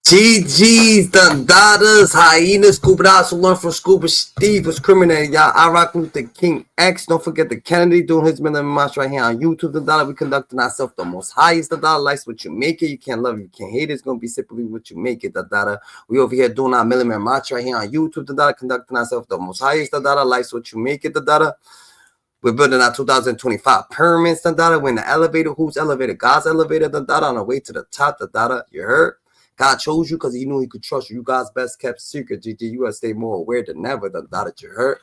GG's, the Daughters, Hyenas, Scuba Dogs who learn from Scuba Steve was criminating. Y'all, I rock with the King X. Don't forget the Kennedy doing his million march right here on YouTube. The Daughter, we conducting ourselves the most highest. The Daughter likes what you make it. You can't love it, you can't hate it. It's going to be simply what you make it. The Daughter, we over here doing our million march right here on YouTube. The Daughter, conducting ourselves the most highest. The Daughter likes what you make it. The Daughter, we're building our 2025 pyramids. The Daughter, we're in the elevator. Whose elevator? God's elevator. The Daughter, on the way to the top. The Daughter, you heard? God chose you because he knew he could trust you. You God's best kept secret. GG, you gotta stay more aware than ever. The Daughter, you heard.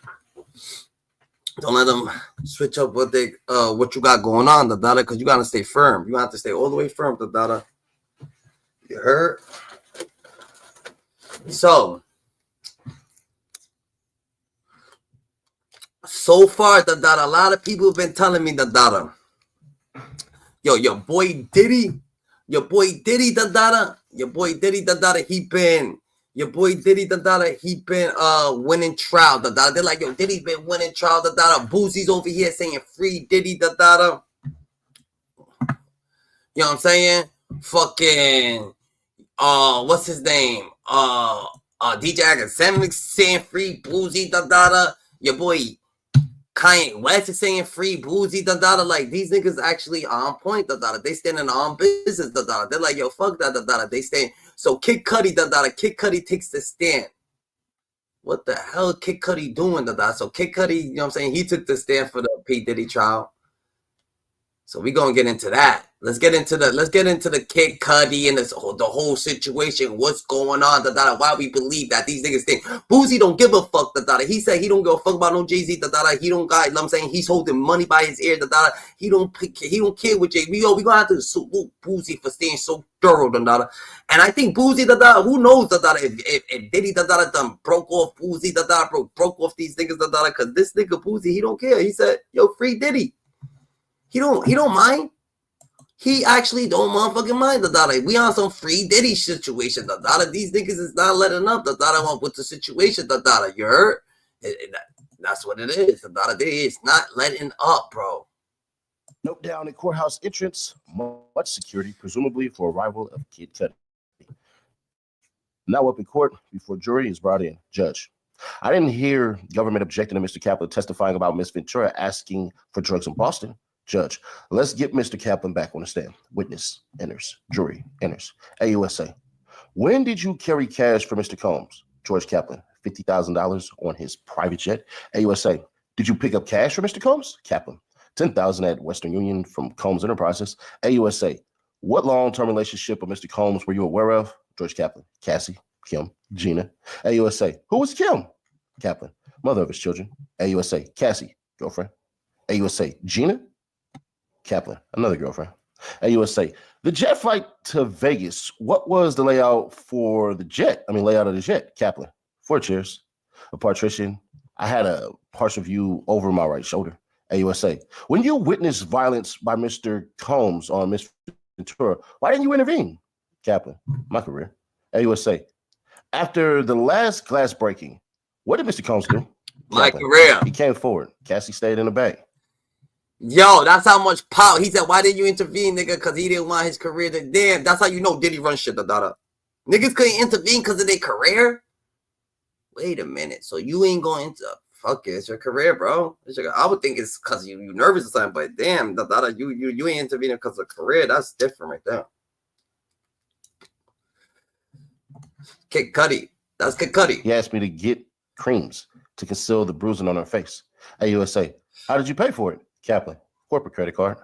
Don't let them switch up what you got going on, the Daughter, because you gotta stay firm. You have to stay all the way firm, the Daughter. You heard? So far, the Daughter, a lot of people have been telling me, the Daughter, yo, your boy Diddy, the Daughter. Your boy Diddy, the Daughter, he been winning trial, the Daughter. They're like, yo, Diddy been winning trial, the Daughter. Boosie's over here saying free Diddy, the Daughter. You know what I'm saying? Fucking, what's his name? DJ Akademiks saying free Boose, the Daughter. Your boy KANYE West is saying free Boosie, the Daughter. Like, these niggas actually on point, the Daughter. They standing on business, the Daughter. They're like, yo, fuck that, the Daughter. They stand. So Kid Cudi, the Daughter. Kid Cudi takes the stand. What the hell Kid Cudi doing, the Daughter? So Kid Cudi, you know what I'm saying? He took the stand for the P. Diddy trial. So we gonna get into that. Let's get into the Kid Cudi and the whole situation. What's going on, the Daughter? Why we believe that these niggas think Boose don't give a fuck, the Daughter. He said he don't give a fuck about no Jay-Z, the Daughter. He don't got, you know what I'm saying, he's holding money by his ear, the Daughter. He don't care with Jay. We gonna have to salute Boose for staying so thorough, the Daughter. And I think Boose, the Daughter, who knows, the Daughter, if Diddy, the Daughter, done broke off Boose, the Daughter, broke off these niggas, the Daughter, because this nigga Boose, he don't care. He said, yo, free Diddy. He don't mind. He actually don't motherfucking mind, the Daughter. We on some free Diddy situation, the Daughter. These niggas is not letting up, the Daughter, with the situation, the Daughter. You heard? That's what it is, the Daughter. They is not letting up, bro. Note down in courthouse entrance, much security, presumably for arrival of Kid Cudi. Now up in court before jury is brought in. Judge, I didn't hear government objecting to Mr. Kaplan testifying about Miss Ventura asking for drugs in Boston. Judge, let's get Mr. Kaplan back on the stand. Witness enters. Jury enters. AUSA. When did you carry cash for Mr. Combs? George Kaplan, $50,000 on his private jet. AUSA. Did you pick up cash for Mr. Combs? Kaplan, $10,000 at Western Union from Combs Enterprises. AUSA. What long-term relationship with Mr. Combs were you aware of? George Kaplan, Cassie, Kim, Gina. AUSA. Who was Kim? Kaplan, mother of his children. AUSA. Cassie, girlfriend. AUSA. Gina. Kaplan, another girlfriend. AUSA, the jet flight to Vegas, what was the layout for the jet? Layout of the jet. Kaplan, 4 chairs, a partition. I had a partial view over my right shoulder. AUSA, when you witnessed violence by Mr. Combs on Miss Ventura, why didn't you intervene? Kaplan, my career. AUSA, after the last glass breaking, what did Mr. Combs do? My career. He came forward. Cassie stayed in the back. Yo, that's how much power. He said, why didn't you intervene, nigga? Because he didn't want his career to... Damn, that's how you know Diddy run shit, the Daughter. Niggas couldn't intervene because of their career? Wait a minute. So you ain't going to... Fuck it. It's your career, bro. I would think it's because you nervous or something, but damn, the Daughter, you ain't intervening because of career. That's different right there. Kid Cudi. That's Kid Cudi. He asked me to get creams to conceal the bruising on her face. AUSA, how did you pay for it? Kaplan, corporate credit card.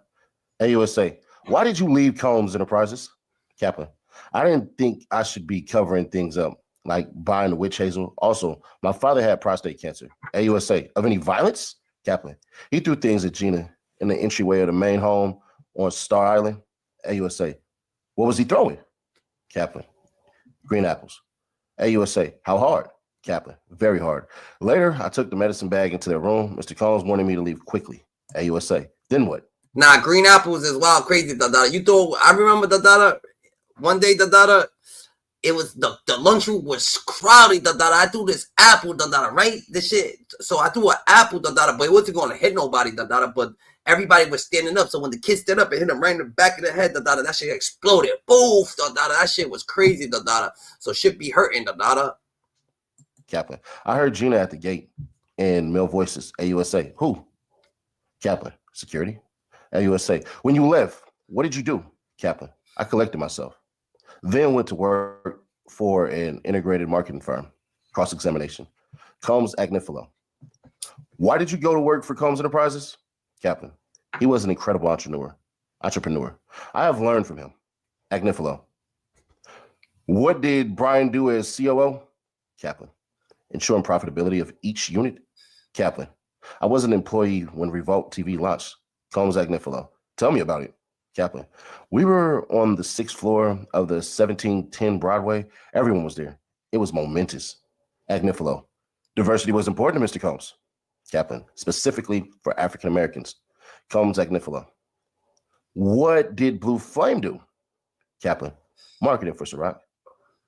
AUSA, why did you leave Combs Enterprises? Kaplan, I didn't think I should be covering things up, like buying the witch hazel. Also, my father had prostate cancer. AUSA, of any violence? Kaplan, he threw things at Gina in the entryway of the main home on Star Island. AUSA, what was he throwing? Kaplan, green apples. AUSA, how hard? Kaplan, very hard. Later, I took the medicine bag into their room. Mr. Combs wanted me to leave quickly. AUSA, then what? Nah, green apples is wild crazy, the Daughter. I remember, the Daughter, one day, the Daughter, it was, the lunchroom was crowded, the Daughter. I threw this apple, the Daughter, right? This shit. So I threw an apple, the Daughter, but it wasn't going to hit nobody, the Daughter. But everybody was standing up. So when the kid stood up and hit him right in the back of the head, that shit exploded. Boof, that shit was crazy, so shit be hurting, Kaplan. I heard Gina at the gate in male voices, AUSA. Who? Kaplan. Security. AUSA. When you left, what did you do? Kaplan. I collected myself. Then went to work for an integrated marketing firm. Cross-examination. Combs Agnifilo. Why did you go to work for Combs Enterprises? Kaplan. He was an incredible entrepreneur. I have learned from him. Agnifilo. What did Brian do as COO? Kaplan. Ensuring profitability of each unit? Kaplan. I was an employee when Revolt TV launched. Combs Agnifilo. Tell me about it. Kaplan. We were on the 6th floor of the 1710 Broadway. Everyone was there. It was momentous. Agnifilo. Diversity was important to Mr. Combs. Kaplan. Specifically for African Americans. Combs Agnifilo. What did Blue Flame do? Kaplan. Marketing for Ciroc.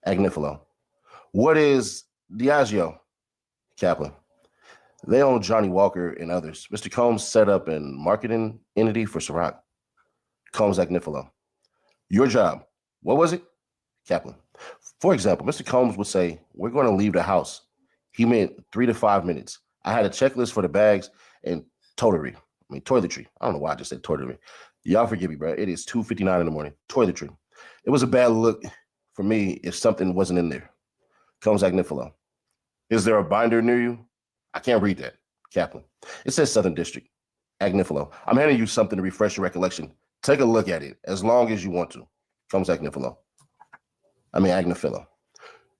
Agnifilo. What is Diageo? Kaplan. They own Johnny Walker and others. Mr. Combs set up a marketing entity for Ciroc. Combs Agnifilo. Your job, what was it? Kaplan. For example, Mr. Combs would say, we're going to leave the house. He meant 3 to 5 minutes. I had a checklist for the bags and toiletry. I don't know why I just said toiletry. Y'all forgive me, bro. It is 2:59 in the morning. Toiletry. It was a bad look for me if something wasn't in there. Combs Agnifilo. Is there a binder near you? I can't read that. Kaplan. It says Southern District. Agnifilo. I'm handing you something to refresh your recollection. Take a look at it as long as you want to. Combs Agnifilo.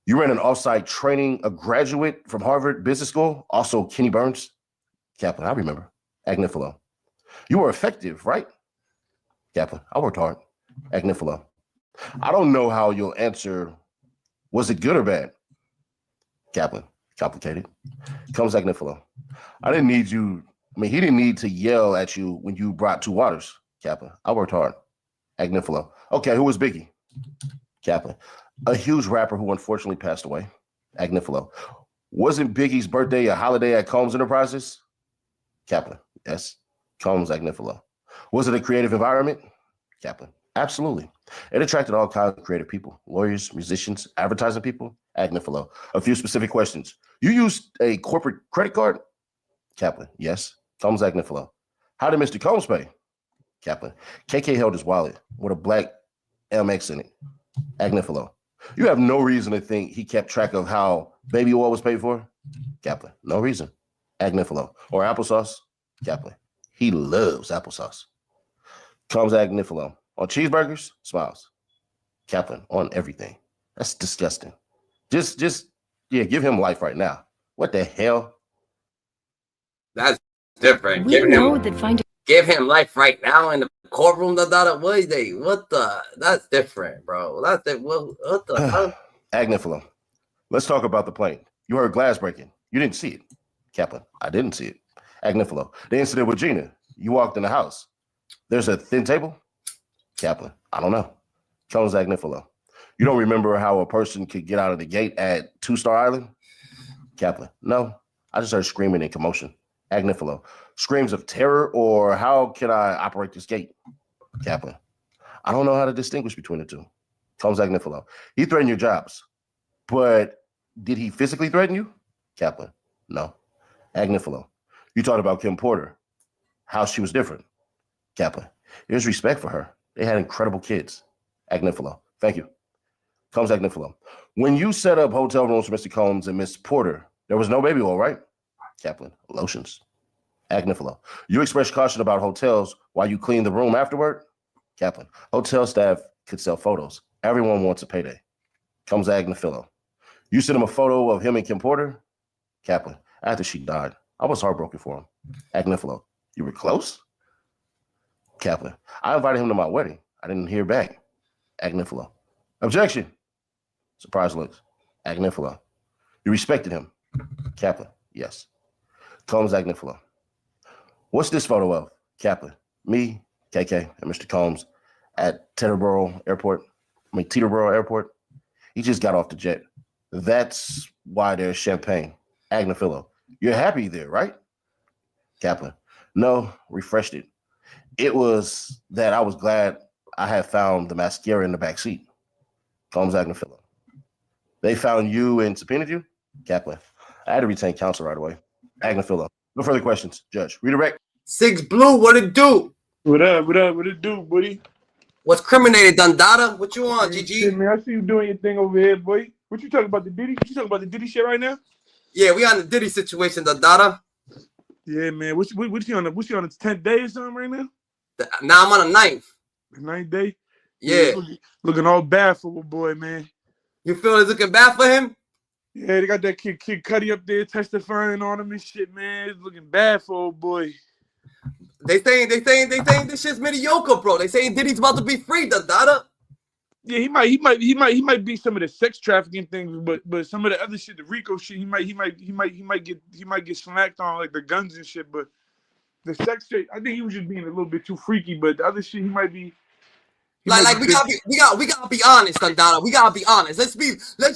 You ran an offsite training, a graduate from Harvard Business School, also Kenny Burns. Kaplan. I remember. Agnifilo. You were effective, right? Kaplan. I worked hard. Agnifilo. I don't know how you'll answer. Was it good or bad? Kaplan. Complicated. Combs Agnifilo. He didn't need to yell at you when you brought 2 waters. Kaplan. I worked hard. Agnifilo. Okay, who was Biggie? Kaplan. A huge rapper who unfortunately passed away. Agnifilo. Wasn't Biggie's birthday a holiday at Combs Enterprises? Kaplan. Yes. Combs Agnifilo. Was it a creative environment? Kaplan. Absolutely. It attracted all kinds of creative people, lawyers, musicians, advertising people. Agnifilo. A few specific questions. You used a corporate credit card? Kaplan. Yes. Combs Agnifilo. How did Mr. Combs pay? Kaplan. KK held his wallet with a black MX in it. Agnifilo. You have no reason to think he kept track of how baby oil was paid for? Kaplan. No reason. Agnifilo. Or applesauce? Kaplan. He loves applesauce. Combs Agnifilo. On cheeseburgers? Smiles. Kaplan. On everything. That's disgusting. Give him life right now. What the hell? That's different. Give him life right now in the courtroom. That's different, bro. What the? Agnifilo. Let's talk about the plane. You heard glass breaking. You didn't see it. Kaplan. I didn't see it. Agnifilo. The incident with Gina. You walked in the house. There's a thin table? Kaplan. I don't know. Combs Agnifilo. You don't remember how a person could get out of the gate at 2-Star Island? Kaplan. No. I just heard screaming and commotion. Agnifilo. Screams of terror, or how can I operate this gate? Kaplan. I don't know how to distinguish between the two. Combs Agnifilo. He threatened your jobs, but did he physically threaten you? Kaplan. No. Agnifilo. You talked about Kim Porter, how she was different. Kaplan. There's respect for her. They had incredible kids. Agnifilo. Thank you. Combs Agnifilo. When you set up hotel rooms for Mr. Combs and Miss Porter, there was no baby oil, right? Kaplan. Lotions. Agnifilo. You expressed caution about hotels while you cleaned the room afterward? Kaplan. Hotel staff could sell photos. Everyone wants a payday. Combs Agnifilo. You sent him a photo of him and Kim Porter? Kaplan. After she died, I was heartbroken for him. Agnifilo. You were close? Kaplan. I invited him to my wedding. I didn't hear back. Agnifilo. Objection. Surprise looks. Agnifilo. You respected him. Kaplan. Yes. Combs Agnifilo. What's this photo of? Kaplan. Me, KK, and Mr. Combs at Teterboro Airport. He just got off the jet. That's why there's champagne. Agnifilo. You're happy there, right? Kaplan. No, refreshed it. It was that I was glad I had found the mascara in the back seat. Combs Agnafilla. They found you and subpoenaed you? Kaplan. I had to retain counsel right away. Agnafilla. No further questions. Judge. Redirect. 6 Blue, what it do? What up? What up? What it do, buddy? What's criminated, Dundada? What you want, Shit, GG? man, I see you doing your thing over here, boy. What you talking about, the Diddy? You talking about the Diddy shit right now? Yeah, we on the Diddy situation, Dundada. Yeah, man. What's he on the 10th day or something right now? Now I'm on the 9th. The 9th day? Yeah. Looking all bad for my boy, man. You feel it's looking bad for him? Yeah, they got that kid Cudi up there testifying on him and shit, man. It's looking bad for old boy. They saying this shit's mediocre, bro. They saying Diddy's about to be free, Dundada. Yeah, he might be some of the sex trafficking things, but some of the other shit, the RICO shit, he might get smacked on, like the guns and shit. But the sex shit, I think he was just being a little bit too freaky. But the other shit, he might be. We gotta be honest, Dundada. We gotta be honest. Let's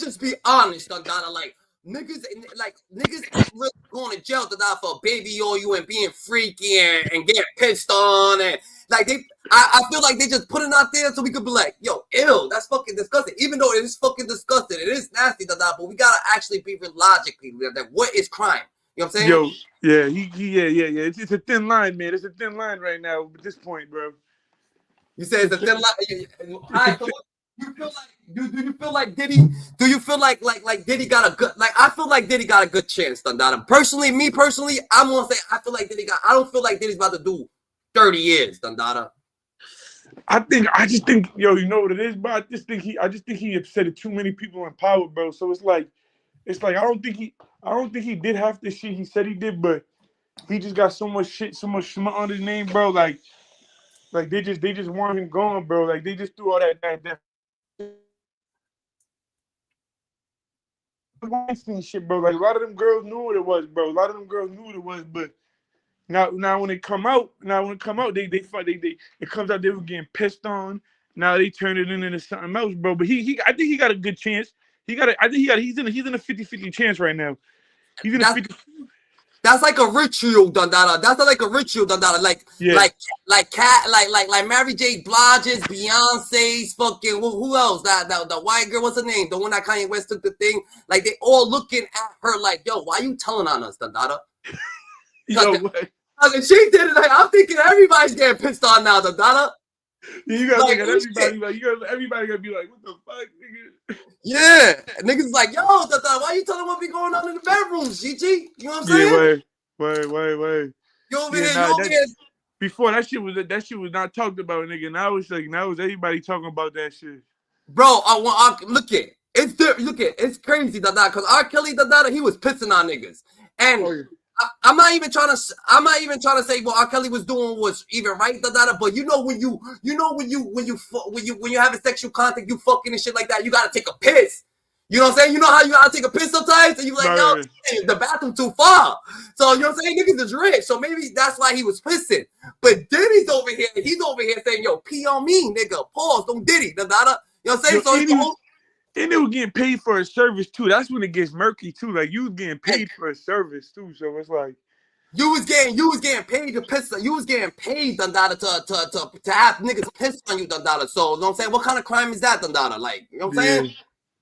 just be honest, Dundada. Like niggas ain't really going to jail Dundada for baby oil you and being freaky and getting pissed on and like I feel like they just put it out there so we could be like, yo, ew, that's fucking disgusting. Even though it is fucking disgusting, it is nasty, Dundada. But we gotta actually be logically that what is crime? You know what I'm saying? Yo, yeah, yeah. It's a thin line, man. It's a thin line right now at this point, bro. You say it's a thin line. All right, so you feel like do you feel like Diddy? Do you feel like Diddy got a good I feel like Diddy got a good chance, Dundada. Personally, I'm gonna say I feel like I don't feel like Diddy's about to do 30 years, Dundada. I just think, yo, you know what it is, bro? I just think he upset too many people in power, bro. So it's like I don't think he did half the shit he said he did, but he just got so much shit, so much smut on his name, bro. Like they just want him gone, bro. Like they just threw all that Weinstein shit, bro. Like a lot of them girls knew what it was, bro. But now when it come out, it comes out they were getting pissed on. Now they turn it into something else, bro. But I think he got a good chance. He's in a 50-50 chance right now. He's in a 50. That's like a ritual, Dundada. That's like a ritual, Dundada. Like Mary J. Blige's, Beyonce's, fucking who else? The white girl, what's her name? The one that Kanye West took the thing. Like they all looking at her like, yo, why you telling on us, Dundada? Yo, she did it. Like, I'm thinking everybody's getting pissed on now, Dundada. Yeah, you gotta think of everybody. Like everybody gonna be like, what the fuck, nigga? Yeah, niggas like, yo, Dundada, why you telling what be going on in the bedrooms, GG? You know what I'm saying? Yeah, wait. You over here. Before that shit was not talked about, nigga. Now it's everybody talking about that shit. Bro, look at it's crazy, Dundada, because R. Kelly, Dundada, he was pissing on niggas, and. I'm not even trying to say what R. Kelly was doing was even right, but you know when you have a sexual contact, you fucking and shit like that, you gotta take a piss. You know what I'm saying? You know how you gotta take a piss sometimes, and you like, yo, the bathroom too far. So you know what I'm saying? Niggas is rich, so maybe that's why he was pissing. But Diddy's over here, he's over here saying, yo, pee on me, nigga. Pause, don't Diddy, You know what I'm saying? And they were getting paid for a service too. That's when it gets murky too. Like you was getting paid for a service too. So it's like you was getting paid to piss. You was getting paid, Dundada, to have niggas piss on you, Dundada. So you know what I'm saying? What kind of crime is that, Dundada? Like, you know what I'm saying?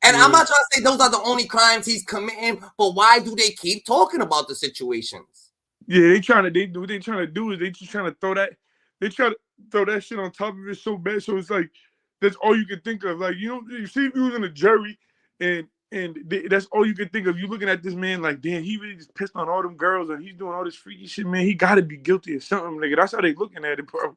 And I'm not trying to say those are the only crimes he's committing, but why do they keep talking about the situations? Yeah, what they trying to do is they just trying to throw that shit on top of it so bad. So it's like that's all you can think of. Like, you see if you was in a jury and that's all you can think of. You looking at this man like, damn, he really just pissed on all them girls and he's doing all this freaky shit, man. He got to be guilty of something, nigga. That's how they looking at it, bro.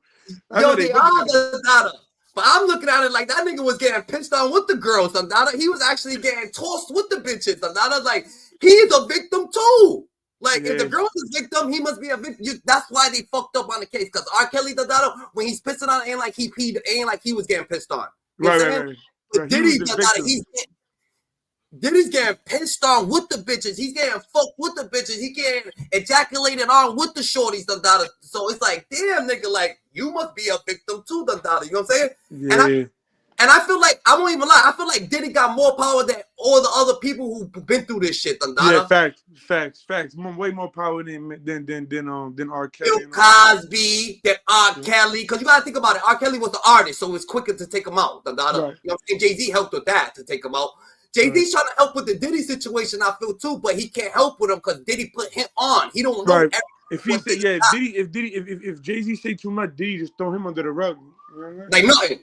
Yo, they are, Dundada. But I'm looking at it like that nigga was getting pissed on with the girls, Dundada. He was actually getting tossed with the bitches, Dundada. Like, he's a victim too. Like, if the girl's a victim, he must be a victim. That's why they fucked up on the case. Because R. Kelly, Dundada, when he's pissing on it, ain't like he peed, ain't like he was getting pissed on. You know right. But Diddy, Dundada, Diddy's getting pissed on with the bitches. He's getting fucked with the bitches. He getting ejaculated on with the shorties, Dundada. So it's like, damn, nigga, like, you must be a victim too, Dundada. You know what I'm saying? Yeah. And I feel like, I won't even lie, I feel like Diddy got more power than all the other people who've been through this shit. Yeah, facts. Way more power than R. Kelly. Bill Cosby, than R. Kelly. Because you got to think about it. R. Kelly was the artist, so it's quicker to take him out. Right. You know what I'm saying? Jay-Z helped with that to take him out. Jay-Z's trying to help with the Diddy situation, I feel too, but he can't help with him because Diddy put him on. He don't know. Right. If he say, if Jay-Z say too much, Diddy just throw him under the rug. You know what I mean? Like nothing.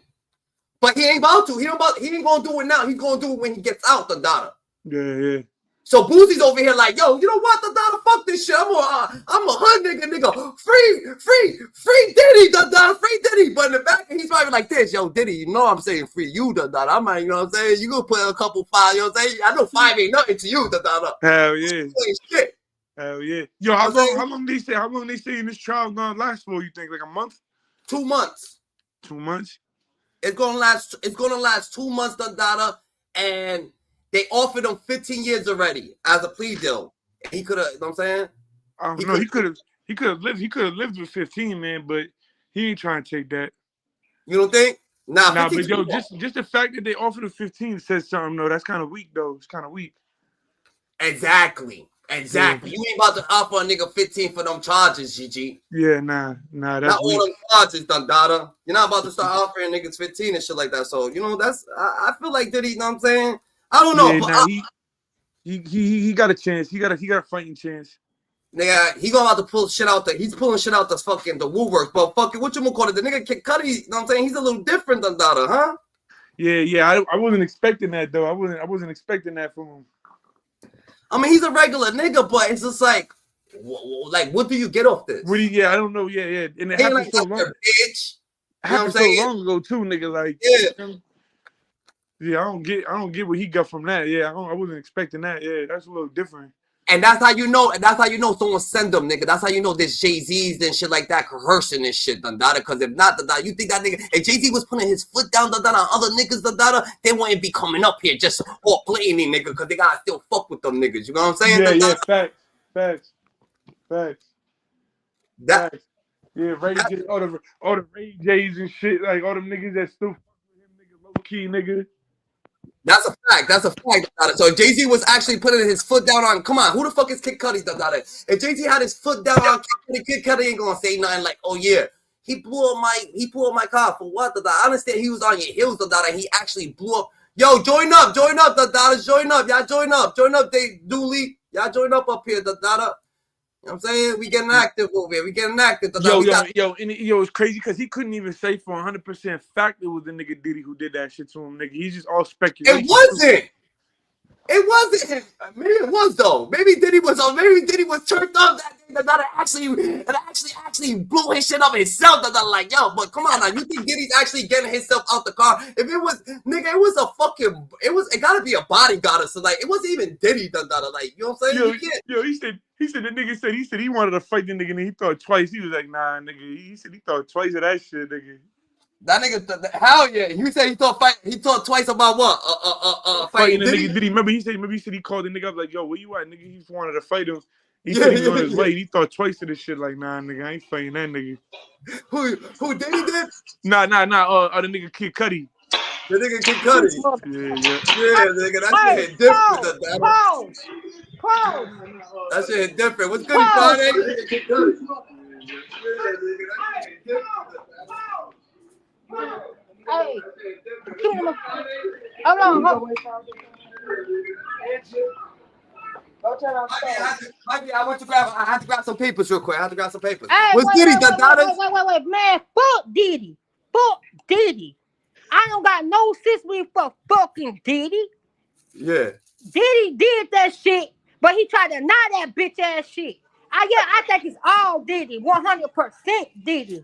But he ain't about to. He ain't gonna do it now. He's gonna do it when he gets out, Yeah. So Boosie's over here like, yo, you know what, fuck this shit. I'm a hood nigga. Free Diddy, free Diddy. But in the back, he's probably like this, yo, Diddy, you know I'm saying free you, I might, you know what I'm saying? You gonna put a couple five, you know what I'm saying? I know 5 ain't nothing to you, Hell yeah. Shit. Hell yeah. Yo, how long they say in this trial gonna last for, you think? Like a month? 2 months. 2 months? It's gonna last 2 months, and they offered him 15 years already as a plea deal. He could have, you know what I'm saying? I don't know. He could have lived with 15, man, but he ain't trying to take that. You don't think? Nah, but yo, just the fact that they offered him 15 says something. No, that's kind of weak though. It's kind of weak. Exactly. Yeah. You ain't about to offer a nigga 15 for them charges, GG. Yeah, nah, that's not weak. All them charges, Dada. You're not about to start offering niggas 15 and shit like that. So, you know, that's I feel like Diddy, you know what I'm saying? I don't know. Yeah, but he got a chance. He got a fighting chance. Nigga, he going to pull shit out he's pulling shit out the fucking the Woolworths. But fucking what you gonna call it? The nigga Kid Cudi, you know what I'm saying? He's a little different than Dada, huh? Yeah. I wasn't expecting that though. I wasn't expecting that from him. I mean, he's a regular nigga, but it's just like what do you get off this? I don't know. Yeah. And it happened like so long. Bitch. It happened so long ago too, nigga. Like I don't get what he got from that. Yeah, I wasn't expecting that. Yeah, that's a little different. And that's how you know. Someone send them, nigga. That's how you know there's Jay-Z's and shit like that coercing this shit, Dada. Because if not, Dada, you think that nigga, if Jay-Z was putting his foot down, Dada, on other niggas, Dada, they wouldn't be coming up here just all blatantly, nigga, because they gotta still fuck with them niggas. You know what I'm saying? Yeah, facts. Yeah, Ray J, all the Ray J's and shit, like all them niggas that still fuck with him, nigga, low key, nigga. That's a fact. Dada. So if Jay-Z was actually putting his foot down on, come on, who the fuck is Kid Cudi, Dada? If Jay-Z had his foot down on Kid Cudi ain't gonna say nothing like, oh yeah, he blew up my car for what, Dada? I understand he was on your heels, Dada, and he actually blew up. Yo, join up, Dada, join up, y'all join up, they Dooley, y'all join up here, Dada. You know what I'm saying? We getting active over here. Yo, it's crazy because he couldn't even say for 100% fact it was the nigga Diddy who did that shit to him, nigga. He's just all speculation. It wasn't. Maybe it was though. Maybe Diddy was turned up that day. That actually blew his shit up himself. That like, yo, but come on now. You think Diddy's actually getting himself out the car? If it was, nigga, it gotta be a bodyguard. So like, it wasn't even Diddy. Like, you know what I'm saying? He said the nigga said he wanted to fight the nigga and he thought twice. He was like, nah, nigga. He said he thought twice of that shit, nigga. That nigga, hell yeah. He said he thought twice about what? Fighting the nigga Diddy. Remember he said he called the nigga up like, yo, where you at, nigga? He just wanted to fight him. He said he was on his way. He thought twice of this shit. Like, nah, nigga, I ain't fighting that nigga. Who Diddy did? Nah. The nigga Kid Cudi. The nigga Kid Cudi. Yeah, nigga, that shit hit different. Pause. That shit hit different. What's good, Friday? Kid Cudi. Yeah, nigga, Hey, hold on. I want to grab. I have to grab some papers real quick. Hey, what's Diddy, Dada? Wait, man. Fuck Diddy. I don't got no system for fucking Diddy. Yeah. Diddy did that shit, but he tried to deny that bitch ass shit. I think it's all Diddy, 100% Diddy.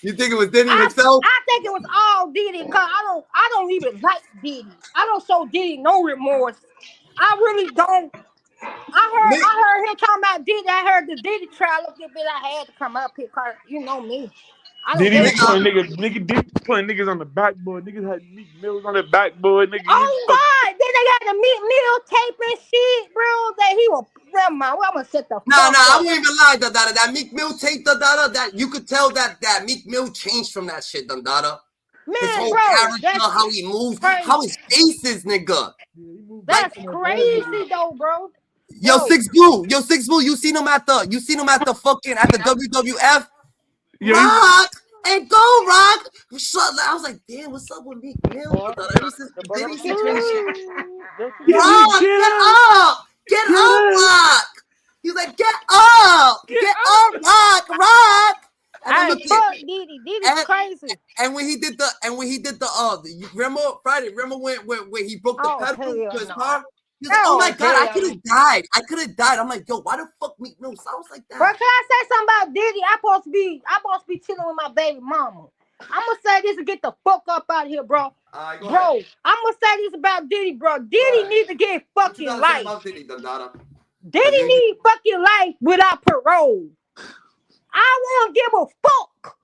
You think it was Diddy himself? I think it was all Diddy because I don't even like Diddy. I don't show Diddy no remorse. I really don't. I heard him talking about Diddy. I heard the Diddy trial a little bit. I had to come up here because you know me. Diddy Diddy putting niggas on the backboard. Niggas had Meek Mills on the backboard. Nigga. Oh God! Then they got the Meek Mill tape and shit, bro. That he was. Never mind. I'm gonna set the. Nah. I won't even lie, Dada. That Meek Mill tape, Dada. That you could tell that Meek Mill changed from that shit, Dada. His Man, whole bro, character, that's how he moves, crazy. how his face is, nigga. That's crazy though, bro. Yo, Bro. 6 Blue, you seen him at the fucking at the WWF. Yeah, Rock and go Rock. I was like, damn, what's up with Meek Mill? Ever since the Diddy situation. Rock, get up, Rock. He's like, get up, Rock. And then I look fuck Diddy. Diddy's crazy. and when he did the you remember Friday? Remember when he broke the pedal to his car? He's like, oh my god, I could have died. I'm like, yo, why the fuck Meek Mill sounds like that? Bro, can I say something about Diddy? I'm supposed to be chilling with my baby mama. I'm gonna say this and get the fuck up out of here, bro. Right, bro, ahead. I'm gonna say this about Diddy, bro. Diddy needs to get fucking life. Diddy need fucking life without parole. I won't give a fuck.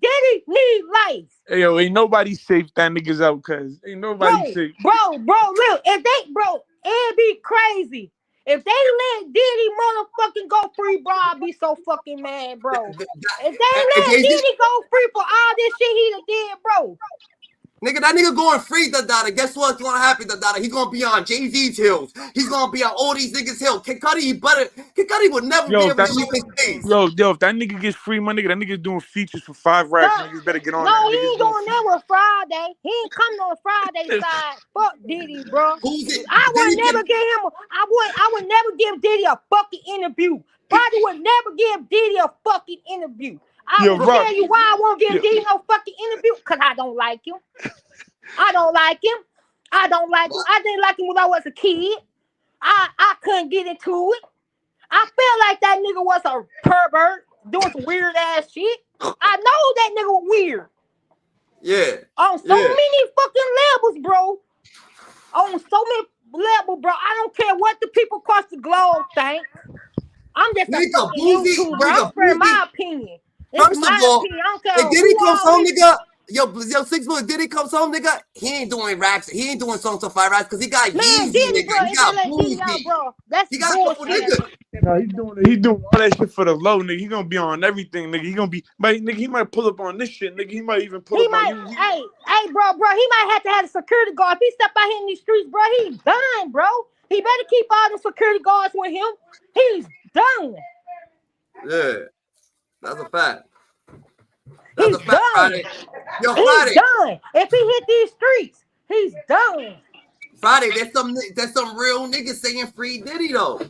Diddy need life. Hey, yo, ain't nobody safe that niggas out, cuz. Ain't nobody safe. Bro, look, it'd be crazy. If they let Diddy motherfucking go free, bro, I'd be so fucking mad, bro. If they let Diddy go free for all this shit he done did, bro. Nigga, that nigga going free, Dada. Guess what's gonna happen, Dada? He's gonna be on Jay-Z's hills. He's gonna be on all these niggas' hills. Kid Cudi would never be able to leave his face. Yo, if that nigga gets free, my nigga, that nigga's doing features for 5 racks. Niggas better get on that. No, he ain't doing that with Friday. He ain't coming on Friday side. Fuck Diddy, bro. I would never give him. I would never give Diddy a fucking interview. Friday would never give Diddy a fucking interview. I will tell you why I won't give Diddy no fucking interview. Because I don't like him. I don't like him. I didn't like him when I was a kid. I couldn't get into it. I felt like that nigga was a pervert doing some weird ass shit. I know that nigga was weird. Yeah. On so many fucking levels, bro. On so many levels, bro. I don't care what the people across the globe think. I'm just a fucking YouTuber. I'm spreading my opinion. First of all, if Diddy comes home, nigga, yo, 6 Blue, Diddy comes home, nigga, he ain't doing racks. He ain't doing songs on 5 racks because he got Yeezy, Diddy, nigga. Bro, he got BOOSIE. That's he got a couple niggas. No, he doing all that shit for the low, nigga. He gonna be on everything, nigga. He gonna be, nigga. He might pull up on this shit, nigga. He might even pull up on you. Hey, bro. He might have to have a security guard. If he step out here in these streets, bro, he's done, bro. He better keep all the security guards with him. He's done. Yeah, that's a fact. That's a fact, done. Friday. Yo, he's Friday. Done. If he hit these streets, he's done. Friday, there's some real niggas saying free Diddy though.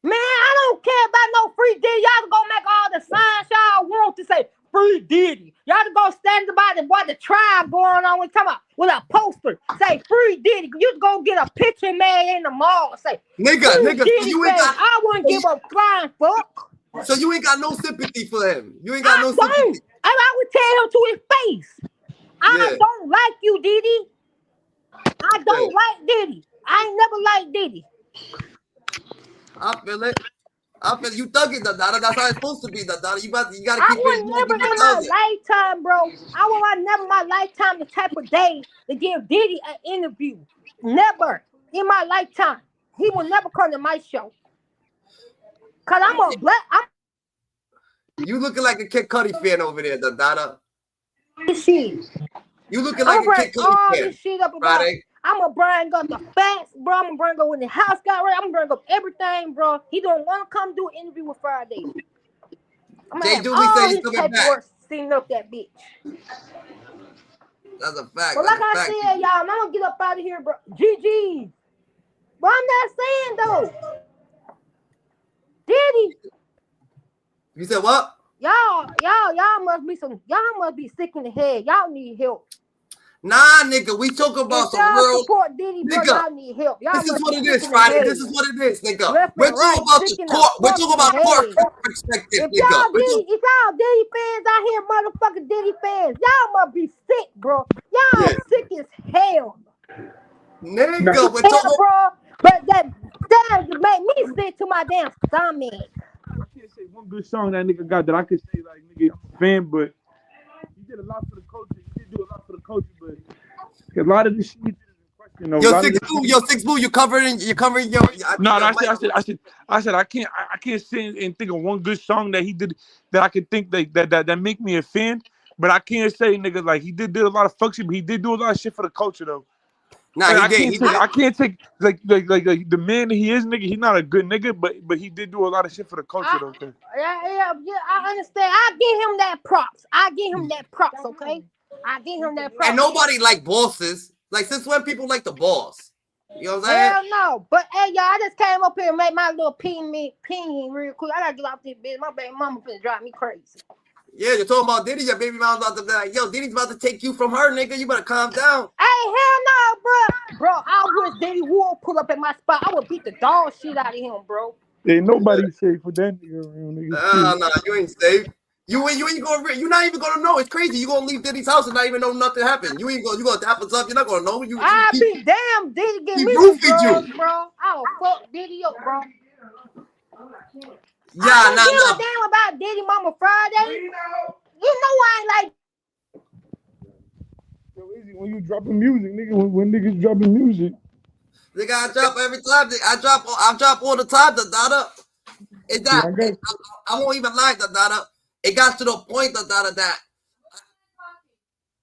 Man, I don't care about no free Diddy. Y'all can go make all the signs y'all want to say free Diddy. Y'all can go stand by the tribe going on with with a poster say free Diddy. You can go get a picture made in the mall. Say nigga, so you ain't got. I wouldn't give a flying fuck. So you ain't got no sympathy for him. You ain't got no sympathy. I would tell him to his face. I don't like you, Diddy. I don't like Diddy. I ain't never liked Diddy. I feel it. You thugging, Dada. That's how it's supposed to be, Dada. You gotta keep it. I would never in my lifetime, bro. I would never in my lifetime the type of day to give Diddy an interview. Never in my lifetime. He will never come to my show. Cause I'm a black. You looking like a Kid Cudi fan over there, Dada. Shit. You looking like a Kid Cudi fan. This shit up about. I'm gonna bring up the facts, bro. I'm gonna bring up when the house got right. I'm gonna bring up everything, bro. He don't want to come do an interview with Friday. I'm gonna have all his paperwork seen up that bitch. That's a fact. But like I said, y'all, I'm gonna get up out of here, bro. GG. But I'm not saying though. Diddy. You said what? Y'all must be sick in the head. Y'all need help. Nah, nigga, we talk about some real support Diddy, bro. Y'all need help. This is what it is, Friday. This is what it is, nigga. We're talking about the court. We're talking about court perspective, nigga. If y'all Diddy fans out here, motherfucking Diddy fans, y'all must be sick, bro. Y'all sick as hell. Nigga, we're talking, bro. But that made me sick to my damn stomach. I can't say one good song that nigga got that I could say like nigga I'm a fan, but he did a lot for the culture. He did do a lot for the culture, but a lot of this shit he did is in question. Yo, 6 Blue, you covering your. No, I said I can't sit and think of one good song that he did that I could think that make me a fan. But I can't say nigga like he did a lot of fuck shit, but he did do a lot of shit for the culture though. Nah, Like, he did. I can't take like the man that he is, nigga. He's not a good nigga, but he did do a lot of shit for the culture though. Okay? Yeah, I understand. I give him that props. Okay. I give him that props. And nobody like bosses. Like, since when people like the boss? You know what I'm saying? Hell no. But hey, y'all, I just came up here and made my little ping real quick. I gotta get off this bitch. My baby mama finna drive me crazy. Yeah, you're talking about Diddy. Your baby mom's about to be like, yo, Diddy's about to take you from her, nigga. You better calm down. Hey, hell no, bro. I wish Diddy would pull up at my spot. I would beat the dog shit out of him, bro. Ain't nobody safe for that nigga. Nah, you ain't safe. You ain't gonna. You're not even gonna know. It's crazy. You gonna leave Diddy's house and not even know nothing happened. You gonna tap us up. You're not gonna know. I be damn Diddy get me some drugs, bro. I'll fuck Diddy up, bro. Yeah, I don't give a damn about Diddy Mama Friday. You know I ain't like. Yo, Izzy, when you dropping music, nigga, when niggas dropping music. Nigga, I drop every time. I drop all the time, the data. It's that. Yeah, I won't even lie, the data. It got to the point, the data, that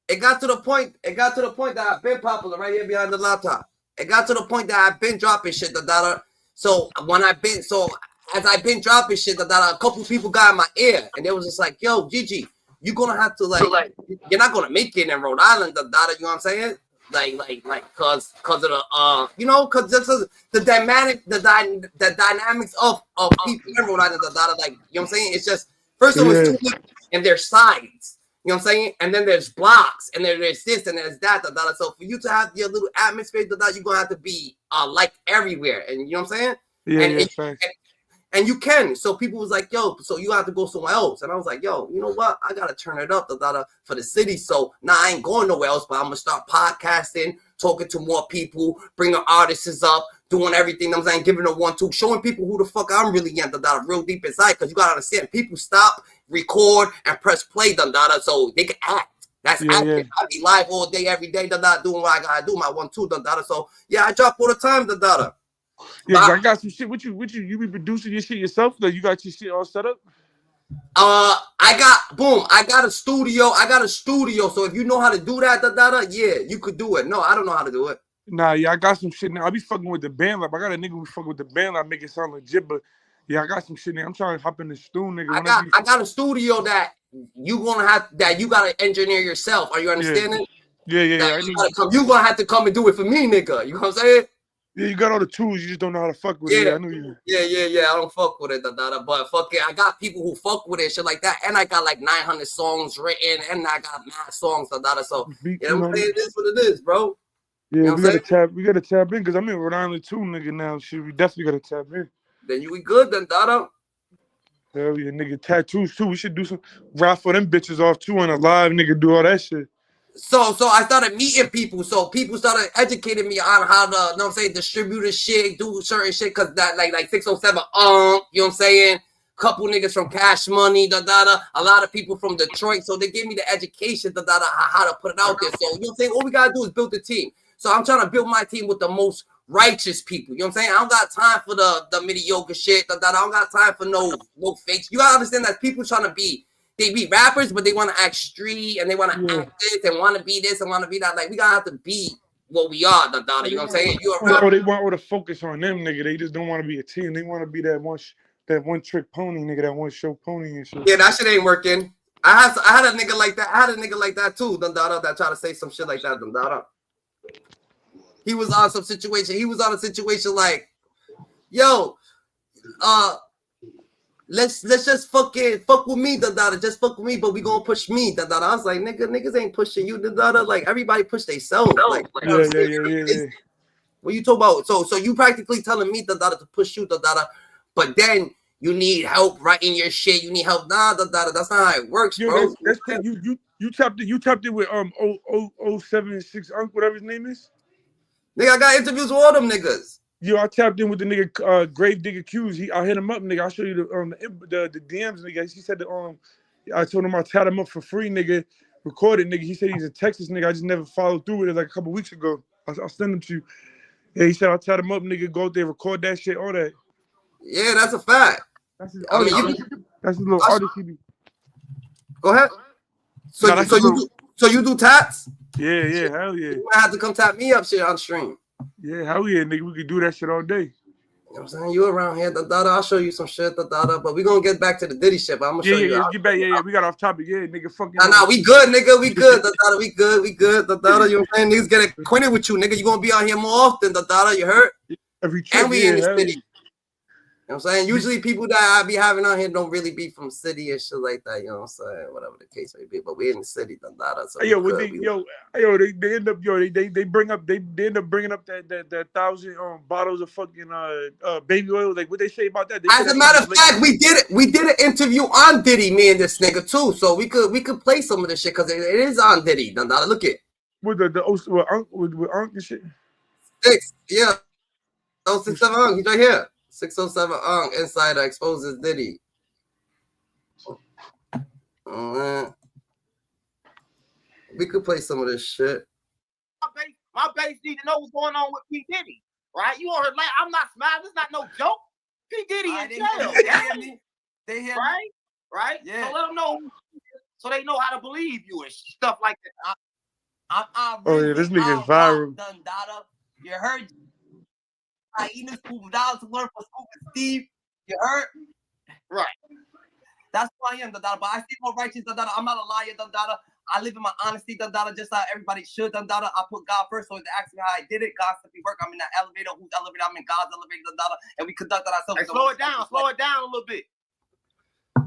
it got to the point that I've been popular right here behind the laptop. It got to the point that I've been dropping shit, the data. So as I've been dropping shit, the data, a couple people got in my ear, and they was just like, yo, Gigi, you're gonna have to you're not gonna make it in Rhode Island, the data. You know what I'm saying? Cause of the cause this is the dynamics of people in Rhode Island, the data. Like, you know what I'm saying? It's just first of all, it's two and there's sides. You know what I'm saying? And then there's blocks, and then there's this, and there's that, the data. So for you to have your little atmosphere, the data, you're gonna have to be like everywhere, and you know what I'm saying? Yeah, and you can. So people was like, yo, so you have to go somewhere else. And I was like, yo, you know what? I gotta turn it up for the city. So now I ain't going nowhere else, but I'm gonna start podcasting, talking to more people, bringing artists up, doing everything. I'm saying, giving a 1-2, showing people who the fuck I'm really am, real deep inside. Because you gotta understand, people stop, record, and press play, so they can act. That's acting. Yeah. I be live all day, every day, doing what I gotta do, my 1-2, So yeah, I drop all the time, Yeah, I got some shit. What you be producing your shit yourself? Like, you got your shit all set up? I got a studio. So if you know how to do that, yeah, you could do it. No, I don't know how to do it. Nah, yeah, I got some shit now. I be fucking with the band lab. I got a nigga who fucking with the band lab, make it sound legit, but yeah, I got some shit now. I'm trying to hop in the stool, nigga. I got a studio that you gotta engineer yourself. Are you understanding? Yeah. You gonna have to come and do it for me, nigga. You know what I'm saying? Yeah, you got all the tools, you just don't know how to fuck with it. Yeah, I know you. Yeah. I don't fuck with it, but fuck it. I got people who fuck with it, shit like that, and I got like 900 songs written, and I got mad songs, So you know what I'm saying? It is what it is, bro. Yeah, you know we gotta tap in because I'm in Rhode Island too, nigga. Now, shit, we definitely gotta tap in. Then we good, Hell yeah, nigga. Tattoos too. We should do some raffle them bitches off too on a live, nigga. Do all that shit. So I started meeting people. So people started educating me on how to, you know what I'm saying, distribute the shit, do certain shit, cause that like 607, you know what I'm saying? Couple niggas from Cash Money, a lot of people from Detroit. So they gave me the education, how to put it out there. So you know what I'm saying? All we gotta do is build the team. So I'm trying to build my team with the most righteous people. You know what I'm saying? I don't got time for the mediocre shit. I don't got time for no fakes. You gotta understand that people trying to be. They be rappers, but they want to act street and they want to act this and want to be this and want to be that. Like, we gotta have to be what we are, you know what I'm saying? They want all the focus on them, nigga. They just don't want to be a team. They want to be that one trick pony, nigga, that one show pony and shit. Yeah, that shit ain't working. I had a nigga like that. I had a nigga like that too, that tried to say some shit like that, He was on some situation. He was on a situation like, yo, let's just fuck with me, just fuck with me, but we gonna push me, I was like, niggas ain't pushing you, like everybody push themselves. Like, yeah. What you talk about? So you practically telling me, to push you, but then you need help writing your shit. You need help, that's not how it works, bro. That's you tapped it with 076 whatever his name is. Nigga, I got interviews with all them niggas. Yo, I tapped in with the nigga Grave Digger Q's. I hit him up, nigga. I'll show you the DMs, nigga. He said that I told him I tapped him up for free, nigga. Recorded, nigga. He said he's in Texas, nigga. I just never followed through with it like a couple weeks ago. I'll send him to you. Yeah, he said I'll tapped him up, nigga. Go out there, record that shit, all that. Yeah, that's a fact. That's his artist. That's his little artist. Go ahead. So, Nah, so you do tats? Yeah, hell yeah. You might have to come tap me up shit on stream. Yeah, hell yeah, nigga. We could do that shit all day. You know what I'm saying? You around here, I'll show you some shit, but we gonna get back to the Diddy shit. But I'm gonna show you. Yeah, let's get back. Yeah, we got off topic. Yeah, nigga, fucking. Nah, we good, nigga. We good, we good. You know what I'm saying? Niggas get acquainted with you, nigga. You gonna be out here more often, you heard? Every trip, and we in the city. Yeah. You know what I'm saying? Usually people that I be having out here don't really be from city and shit like that. You know what I'm saying? Whatever the case may be. But we in the city, So they end up they bring up they end up bringing up that 1,000 bottles of fucking baby oil. Like what they say about that? As a matter of fact, we did an interview on Diddy, me and this nigga too. So we could play some of this shit because it is on Diddy. Look it. With with Unc and shit. 607 Unc, he's right here. 607 Unc, Insider exposes Diddy. We could play some of this shit. My base need to know what's going on with P. Diddy, right? You on her like I'm not smiling. This is not no joke. P. Diddy in jail. They hear me, right? Yeah. So let them know, so they know how to believe you and stuff like that. Oh yeah, this nigga is viral. You heard? I eat this $2 to learn for Scoop and Steve. You heard? Right. That's who I am, But I stay more righteous, I'm not a liar, I live in my honesty, just how everybody should, I put God first, so they ask me how I did it. God said we work. I'm in that elevator. Whose elevator? I'm in God's elevator, and we conducted ourselves. Hey, slow it down a little bit.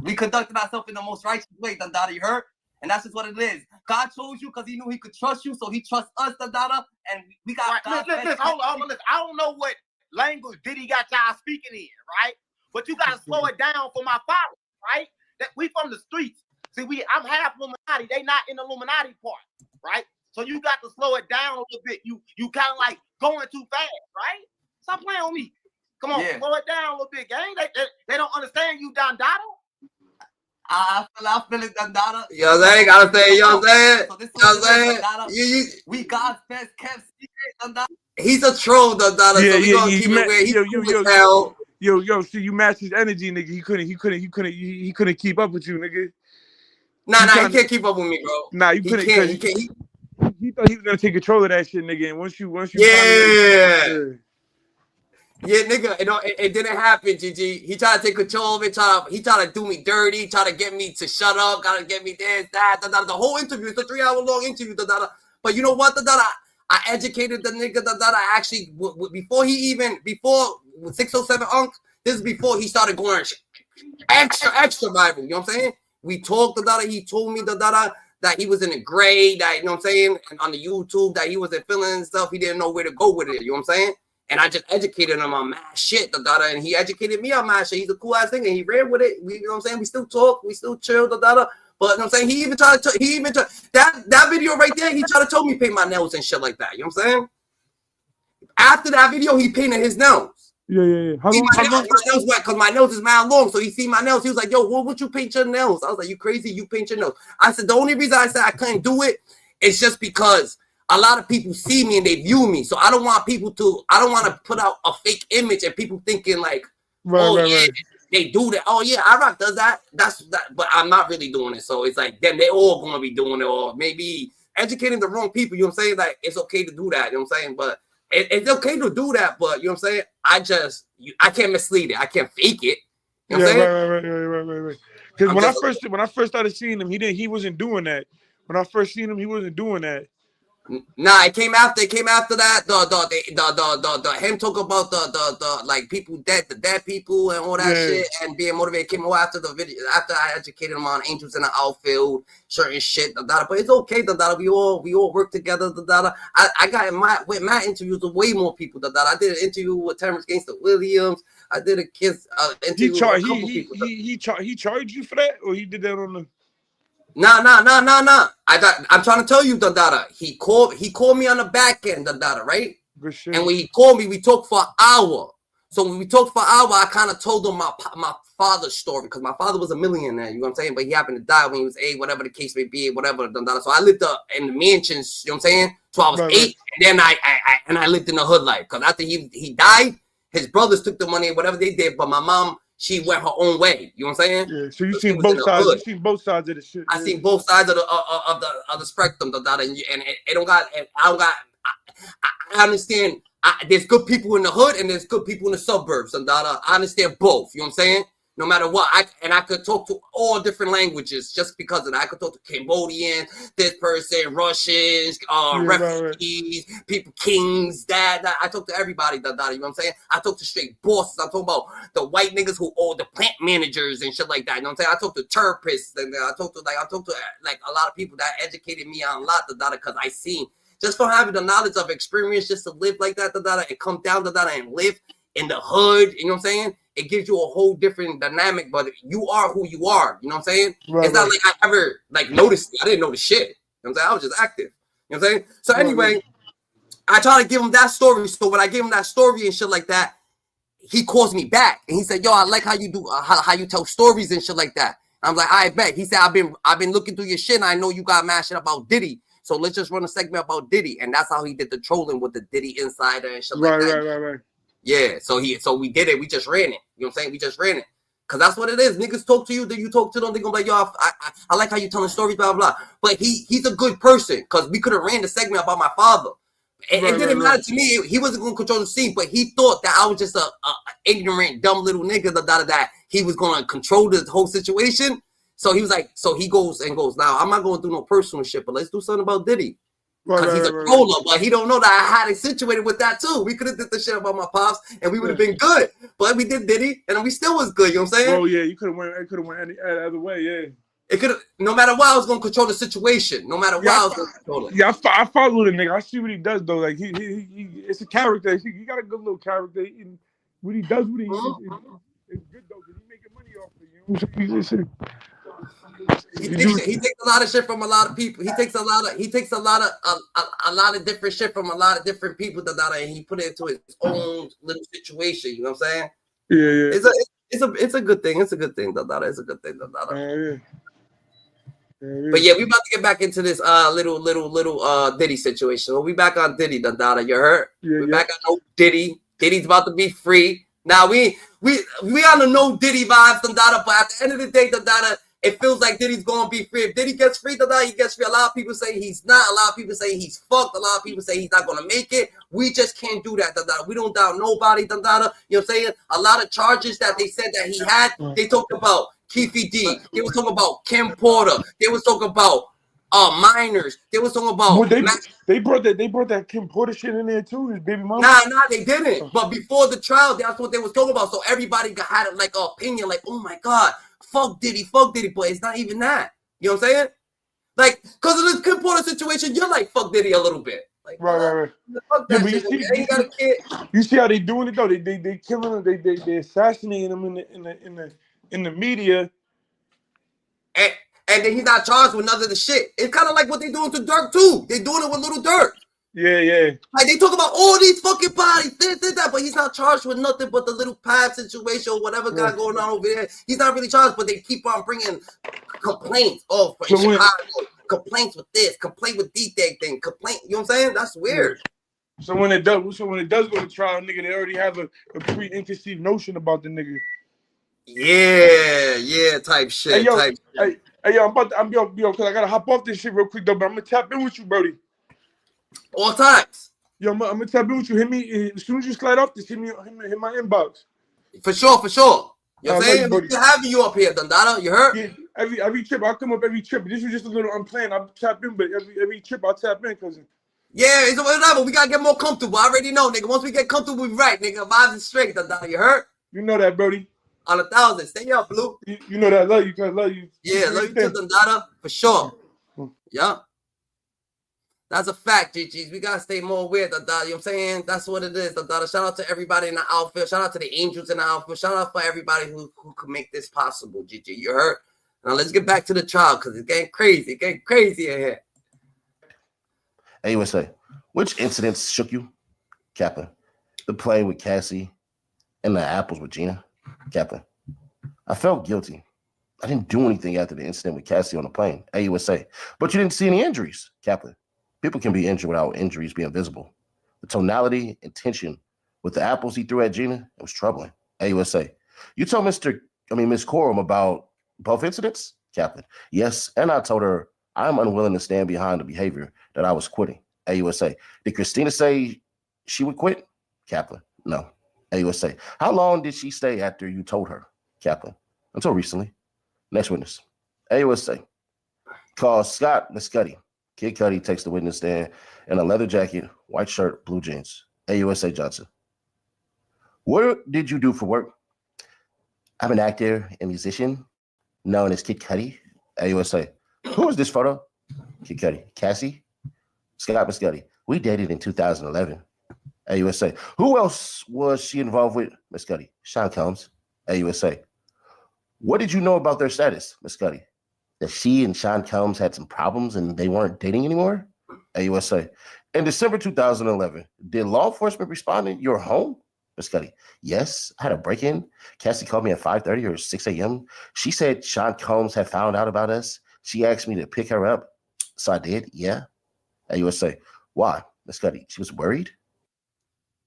We conducted ourselves in the most righteous way, you heard? And that's just what it is. God chose you because he knew he could trust you, so he trusts us, and we got right. Listen, hold on, listen. I don't know what language Diddy got y'all speaking in, right? But you gotta slow it down for my followers, right? That we from the streets. See, I'm half Illuminati. They not in the Illuminati part, right? So you got to slow it down a little bit. You kind of like going too fast, right? Stop playing on me. Come on, slow it down a little bit, gang. They don't understand you, Don Dada. I feel it, Dada. You know what I'm saying? Gotta say, you know what I'm saying? We God's best kept secret, Dada. He's a troll, Dada. So we gonna keep it where Yo, see, you matched his energy, nigga. He couldn't keep up with you, nigga. Nah, he can't keep up with me, bro. Nah, you couldn't. He thought he was gonna take control of that shit, nigga. And once you, yeah, nigga, it didn't happen, GG. He tried to take control of it. He tried to do me dirty. Tried to get me to shut up. Gotta get me this, that, The whole interview. It's a 3-hour-long interview, But you know what, I educated the nigga, Actually, before 607 Unc, this is before he started going extra Bible. You know what I'm saying? We talked, he told me, that he was in a grade, that, you know what I'm saying, on the YouTube, that he wasn't feeling and stuff. He didn't know where to go with it. You know what I'm saying? And I just educated him on mad shit, and he educated me on mad shit. He's a cool ass thing, and he ran with it. You know what I'm saying? We still talk, we still chill, But you know what I'm saying? He even tried that video right there. He tried to tell me paint my nails and shit like that. You know what I'm saying? After that video, he painted his nails. Yeah. How long? My nails wet because my nails is mad long. So he see my nails. He was like, "Yo, what would you paint your nails?" I was like, "You crazy? You paint your nails?" I said, "The only reason I said I couldn't do it is just because a lot of people see me and they view me. So I don't want to put out a fake image and people thinking like, right. They do that. Oh yeah, IROC does that. That's that. But I'm not really doing it. So it's like then they all gonna be doing it, or maybe educating the wrong people. You know what I'm saying? Like it's okay to do that. You know what I'm saying? But it's okay to do that. But you know what I'm saying? I can't mislead it. I can't fake it. You know what I'm saying? Right. Because when I first started seeing him, he wasn't doing that. When I first seen him, he wasn't doing that. Nah, it came after that. The him talk about the like people dead, the dead people and all that shit, and being motivated came more after the video. After I educated him on angels in the outfield, certain shit. But it's okay. We all work together. I got with my interviews with way more people. I did an interview with Terrence Gangster Williams. I did an interview with a couple people. He charged you for that, or he did that on the. Nah. I'm trying to tell you, He called me on the back end, right? Good shit. And when he called me, we talked for an hour. So when we talked for an hour, I kind of told him my father's story because my father was a millionaire. You know what I'm saying? But he happened to die when he was 8, whatever the case may be, whatever. So I lived in the mansions. You know what I'm saying? So I was 8, and then I lived in the hood life because after he died, his brothers took the money, whatever they did. But my mom, she went her own way. You know what I'm saying? Yeah. So you So seen both sides. You seen both sides of the shit. I seen both sides of the spectrum, and it don't got. I don't got. I understand. There's good people in the hood and there's good people in the suburbs, and I understand both. You know what I'm saying? No matter what, I could talk to all different languages just because of that. I could talk to Cambodians, this person, Russians, refugees, people, kings, that. I talk to everybody. You know what I'm saying? I talk to straight bosses. I talk about the white niggas who own the plant managers and shit like that. You know what I'm saying? I talk to therapists and I talk to like a lot of people that educated me on a lot. Because I seen just from having the knowledge of experience, just to live like that, and come down and live in the hood. You know what I'm saying? It gives you a whole different dynamic, but you are who you are. You know what I'm saying? Right, it's not like I ever noticed. I didn't know the shit. You know what I'm saying? I was just active. You know what I'm saying? So anyway, I try to give him that story. So when I gave him that story and shit like that, he calls me back and he said, "Yo, I like how you do how you tell stories and shit like that." I'm like, "I bet." He said, "I've been looking through your shit and I know you got mad shit about Diddy. So let's just run a segment about Diddy." And that's how he did the trolling with the Diddy Insider and shit like that. Right. Yeah, so we did it. We just ran it. You know what I'm saying? We just ran it. Because that's what it is. Niggas talk to you, then you talk to them. They're going to be like, "Yo, I like how you telling stories, blah, blah, blah." But he's a good person because we could have ran the segment about my father. It didn't matter to me. He wasn't going to control the scene, but he thought that I was just a ignorant, dumb little nigga that he was going to control the whole situation. So he was like, so he goes, "Now, I'm not going to do no personal shit, but let's do something about Diddy." Because he's a troller, but he don't know that I had it situated with that too. We could have did the shit about my pops, and we would have been good. But we did Diddy, and we still was good. You know what I'm saying? Oh yeah, you could have went. It could have went any other way. Yeah. It could have. No matter what, I was gonna control the situation. No matter what, I was gonna control it. Yeah, I follow the nigga. I see what he does though. Like he it's a character. He got a good little character. And what he does, it's good though. Cause he making money off it. You know what I'm saying? He takes a lot of shit from a lot of people. He takes a lot of different shit from a lot of different people and he put it into his own little situation. You know what I'm saying? Yeah. It's a good thing. It's a good thing. It's a good thing. Yeah. But yeah, we about to get back into this little Diddy situation. Well, we back on Diddy, you heard? Yeah, we back on Diddy. Diddy's about to be free. Now we on the no Diddy vibes, but at the end of the day, it feels like Diddy's gonna be free. If Diddy gets free, he gets free. A lot of people say he's not. A lot of people say he's fucked. A lot of people say he's not gonna make it. We just can't do that. We don't doubt nobody. You know what I'm saying? A lot of charges that they said that he had, they talked about Keefe D. They was talking about Kim Porter. They was talking about minors. They was talking about they brought that Kim Porter shit in there too. His baby mama. Nah, they didn't. But before the trial, that's what they was talking about. So everybody had like an opinion, like, "Oh my God, fuck Diddy. But it's not even that." You know what I'm saying? Like, because of this Kim Porter situation, you're like, fuck Diddy a little bit. Like, right. Fuck that shit. You see how they doing it though? They killing him. They assassinating him in the media. And then he's not charged with none of the shit. It's kind of like what they doing to Dirk too. They doing it with Little Dirk. Yeah. Like they talk about all these fucking bodies, this, that, but he's not charged with nothing but the little pad situation or whatever got going on over there. He's not really charged, but they keep on bringing complaints. Oh, for Chicago, complaints with this, complaint with D-Tag thing, complaint. You know what I'm saying? That's weird. So when it does go to trial, nigga, they already have a preconceived notion about the nigga. Yeah, type shit. Hey, yo, because I gotta hop off this shit real quick though, but I'm gonna tap in with you, Brody. All times. Yo, I'm gonna tap in with you. Hit me as soon as you slide off this. Hit my inbox. For sure. You know what I'm saying? We're having you up here, Dundada. You heard? Yeah, every trip I'll come up every trip. This was just a little unplanned. I'll tap in, but every trip I'll tap in, cousin. Yeah, it's whatever. We gotta get more comfortable. I already know, nigga. Once we get comfortable, we right, nigga. Vibes is straight, Dundada. You heard? You know that, Brody. On 1,000. Stay up, Blue. You know that. Love you, cuz. Love you. Yeah, love you too, Dundada. For sure. Yeah. That's a fact, GGs. We gotta stay more aware, Dundada. You know what I'm saying? That's what it is, Dundada. Shout out to everybody in the outfield. Shout out to the angels in the outfield. Shout out for everybody who could make this possible, GG. You heard? Now let's get back to the trial because it's getting crazy. It's getting crazy in here. Hey, USA, which incidents shook you? Kappa. The play with Cassie and the apples with Gina. Kappa. I felt guilty. I didn't do anything after the incident with Cassie on the plane. AUSA. But you didn't see any injuries. Kappa. People can be injured without injuries being visible. The tonality and tension with the apples he threw at Gina, it was troubling. AUSA. You told Miss Coram about both incidents? Kaplan. Yes, and I told her I'm unwilling to stand behind the behavior that I was quitting. AUSA. Did Christina say she would quit? Kaplan. No. AUSA. How long did she stay after you told her? Kaplan. Until recently. Next witness. AUSA. Call Scott Muscuddy. Kid Cudi takes the witness stand in a leather jacket, white shirt, blue jeans. AUSA Johnson. What did you do for work? I'm an actor and musician known as Kid Cudi. AUSA. Who is this photo? Kid Cudi. Cassie? Scott Muscuddy. We dated in 2011. AUSA. Who else was she involved with? Muscuddy. Sean Combs. AUSA. What did you know about their status? Muscuddy. That she and Sean Combs had some problems and they weren't dating anymore? AUSA. In December 2011, did law enforcement respond to your home? Muscuddy. Yes, I had a break-in. Cassie called me at 5:30 or 6 a.m. She said Sean Combs had found out about us. She asked me to pick her up. So I did, yeah. AUSA. Why? Muscuddy. She was worried?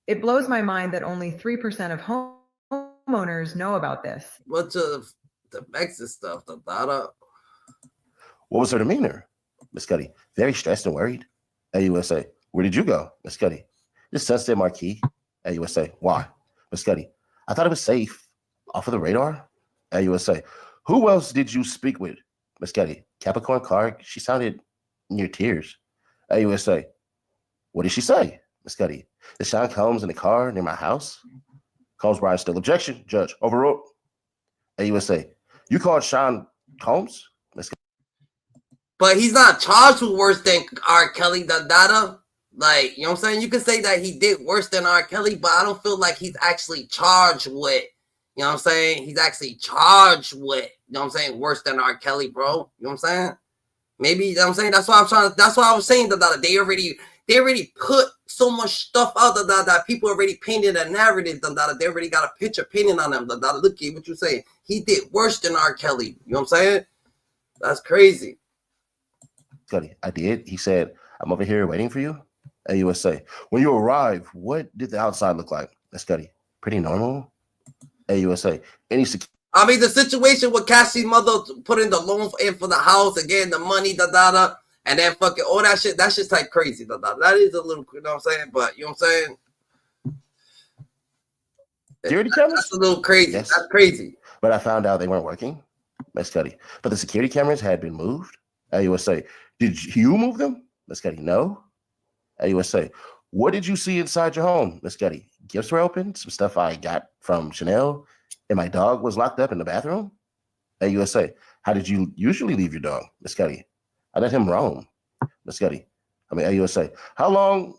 It blows my mind that only 3% of homeowners know about this. Bunch of domestic stuff, the data. What was her demeanor? Muscuddy. Very stressed and worried. AUSA. Where did you go? Muscuddy. This Sunset Marquee. AUSA. Why? Muscuddy. I thought it was safe. Off of the radar? AUSA. Who else did you speak with? Muscuddy. Capricorn Clark. She sounded near tears. AUSA. What did she say? Muscuddy. Is Sean Combs in the car near my house? Combs Bryan still. Objection. Judge. Overruled. AUSA. You called Sean Combs? Muscuddy. But he's not charged with worse than R. Kelly, the data. Like, you know what I'm saying? You can say that he did worse than R. Kelly, but I don't feel like he's actually charged with, you know what I'm saying? He's actually charged with, you know what I'm saying, worse than R. Kelly, bro. You know what I'm saying? Maybe, you know what I'm saying? That's why I was saying that they already put so much stuff out that people already painted a narrative, that they already got a picture painted on them. Look at what you're saying. He did worse than R. Kelly. You know what I'm saying? That's crazy. Muscuddy. I did. He said, I'm over here waiting for you. AUSA. When you arrived, what did the outside look like? Muscuddy. Pretty normal. AUSA. I mean, the situation with Cassie's mother putting the loans in for the house and getting the money, and then fucking all that shit, that's just like crazy. That is a little, you know what I'm saying? But, you know what I'm saying? Security cameras? That's a little crazy. Yes. That's crazy. But I found out they weren't working. Muscuddy. But the security cameras had been moved. AUSA. Did you move them? Muscuddy. No. AUSA. What did you see inside your home, Muscuddy? Gifts were open, some stuff I got from Chanel, and my dog was locked up in the bathroom. AUSA. How did you usually leave your dog, Muscuddy? I let him roam, Muscuddy. AUSA. How long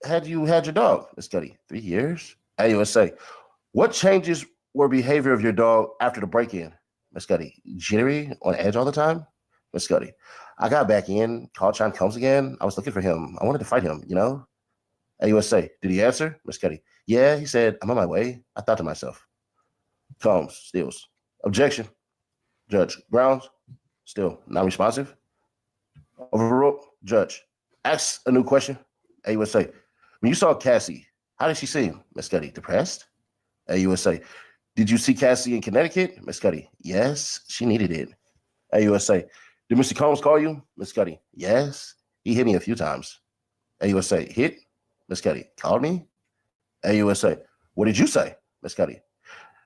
had you had your dog, Muscuddy? 3 years. AUSA. What changes were behavior of your dog after the break-in, Muscuddy? Jittery, on edge all the time, Muscuddy. I got back in, called Sean Combs again. I was looking for him. I wanted to fight him, you know? AUSA. Did he answer? Muscuddy. Yeah, he said, I'm on my way. I thought to myself. Combs, stills. Objection. Judge. Grounds. Still non-responsive. Overruled. Judge. Ask a new question. AUSA. When you saw Cassie, how did she seem? Muscuddy. Depressed? AUSA. Did you see Cassie in Connecticut? Muscuddy. Yes, she needed it. AUSA. Did Mr. Combs call you? Muscuddy. Yes. He hit me a few times. AUSA. Hit? Muscuddy. Called me? AUSA. What did you say? Muscuddy.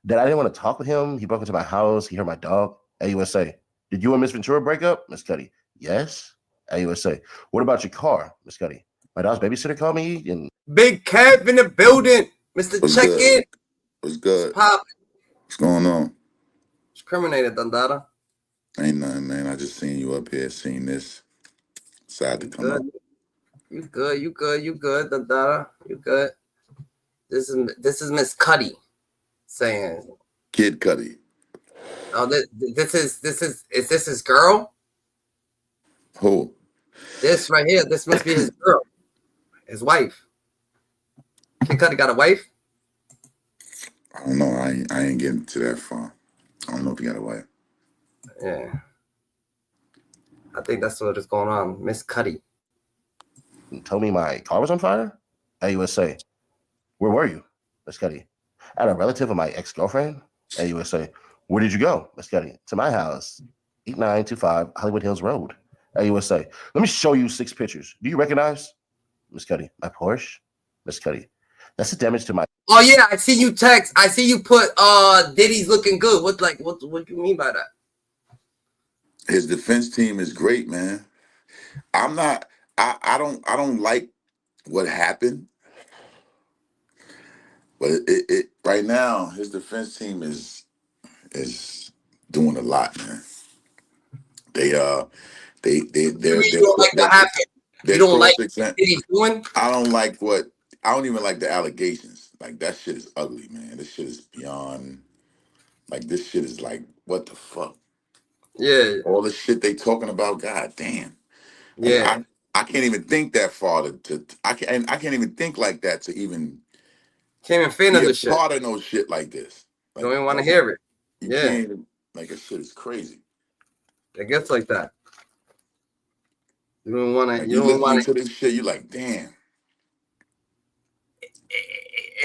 That I didn't want to talk with him. He broke into my house. He hurt my dog. AUSA. Did you and Miss Ventura break up? Muscuddy. Yes. AUSA. What about your car? Muscuddy. My dog's babysitter called me and Big Kev in the building. Mr. What's Check good? In. What's good? Pop. What's going on? Discriminated, Dandada. Ain't nothing, man. I just seen you up here, seen this. Decided to come up. You good, Dandada. You good. This is Miss Cudi saying. Kid Cudi. Oh, this is his girl? Who? This right here, this must be his girl. His wife. Kid Cudi got a wife? I don't know. I ain't getting to that far. I don't know if he got a wife. Yeah. I think that's what is going on. Miss Cudi. told me my car was on fire. AUSA. Where were you? Miss Cudi. I had a relative of my ex-girlfriend. AUSA, where did you go? Miss Cuddy, to my house, 8925 Hollywood Hills Road. AUSA, let me show you 6 pictures. Do you recognize? Miss Cuddy, my Porsche? Miss Cuddy, that's the damage to my. Oh yeah, I see you text. I see you put Diddy's looking good. What do you mean by that? His defense team is great, man. I don't like what happened, but it right now his defense team is doing a lot, man. They What do you mean you don't like what happened? You they're don't like cross what exam. Diddy's doing? I don't even like the allegations. Like that shit is ugly, man. This shit is beyond. Like this shit is like what the fuck. Yeah, All the shit they talking about. God damn. Like yeah. I can't even think that far I can't even think like that to even Can't even fan of be a the shit. part of no shit like this. Don't even want to Like hear it. you Yeah, can't even like this shit is crazy. it gets like that. You don't want to. Like You you don't listening want to. to this shit, you like, damn.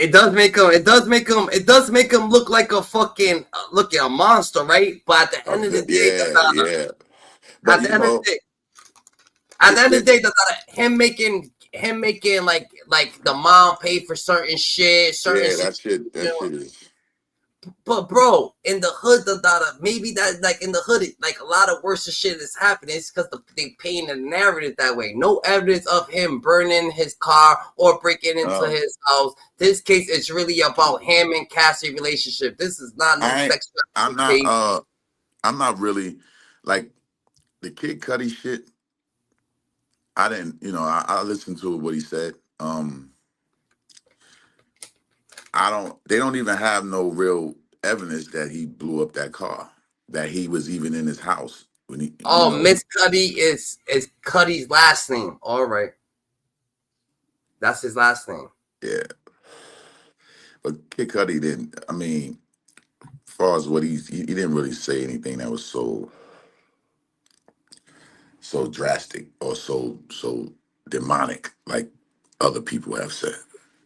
It does make him. It does make him. It does make him look like a fucking look at a monster, right? But at the end of the day, Yeah. But at the you end of know, the day, at the end of it, the day, him making like the mom pay for certain shit, yeah, shit. that shit is. But bro, in the hood, maybe that like in the hood, like a lot of worse shit is happening. It's because they paint a narrative that way. No evidence of him burning his car or breaking into his house. This case is really about him and Cassie relationship. This is not no sex I'm not case. I'm not really like the Kid Cudi shit. I didn't, I listened to what he said. They don't even have no real evidence that he blew up that car, that he was even in his house when he, Oh, Miss Cudi is Cudi's last name. All right, that's his last name. Yeah. But Kid Cudi didn't, I mean, as far as what he didn't really say anything that was so drastic or so demonic like other people have said.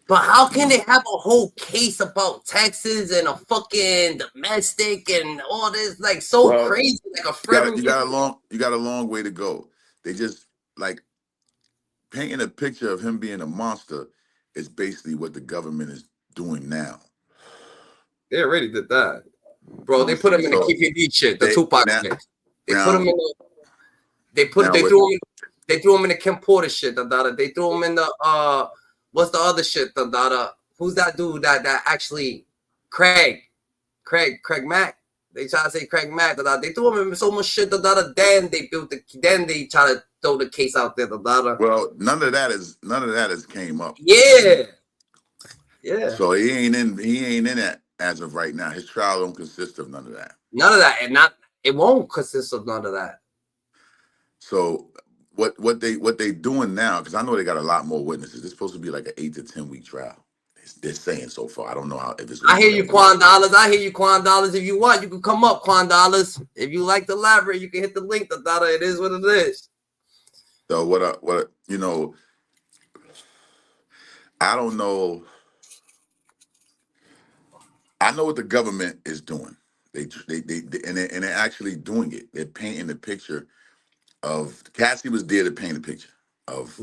But how can they have a whole case about Texas and a fucking domestic and all this like so crazy, like a federal? You got a long way to go. They just like painting a picture of him being a monster is basically what the government is doing now. They already did that, bro. You know They put him in the so KPD shit, the Tupac shit. They put him in the. They threw him in the Kim Porter shit. They threw him in the what's the other shit? Who's that dude that actually Craig Mack? They try to say Craig Mack. They threw him in so much shit. Then they try to throw the case out there. Well, none of that has came up. Yeah. So he ain't in it as of right now. His trial don't consist of none of that. None of that, and it won't consist of none of that. So what they doing now? Because I know they got a lot more witnesses. It's supposed to be like an 8 to 10 week trial. They're saying so far. I don't know if it's. I hear you, Quan Dollars. I hear you, Quan Dollars. If you want, you can come up, Quan Dollars. If you like to elaborate, you can hit the link. It is what it is. So I don't know. I know what the government is doing. They and they're actually doing it. They're painting the picture of Cassie was there to paint a picture of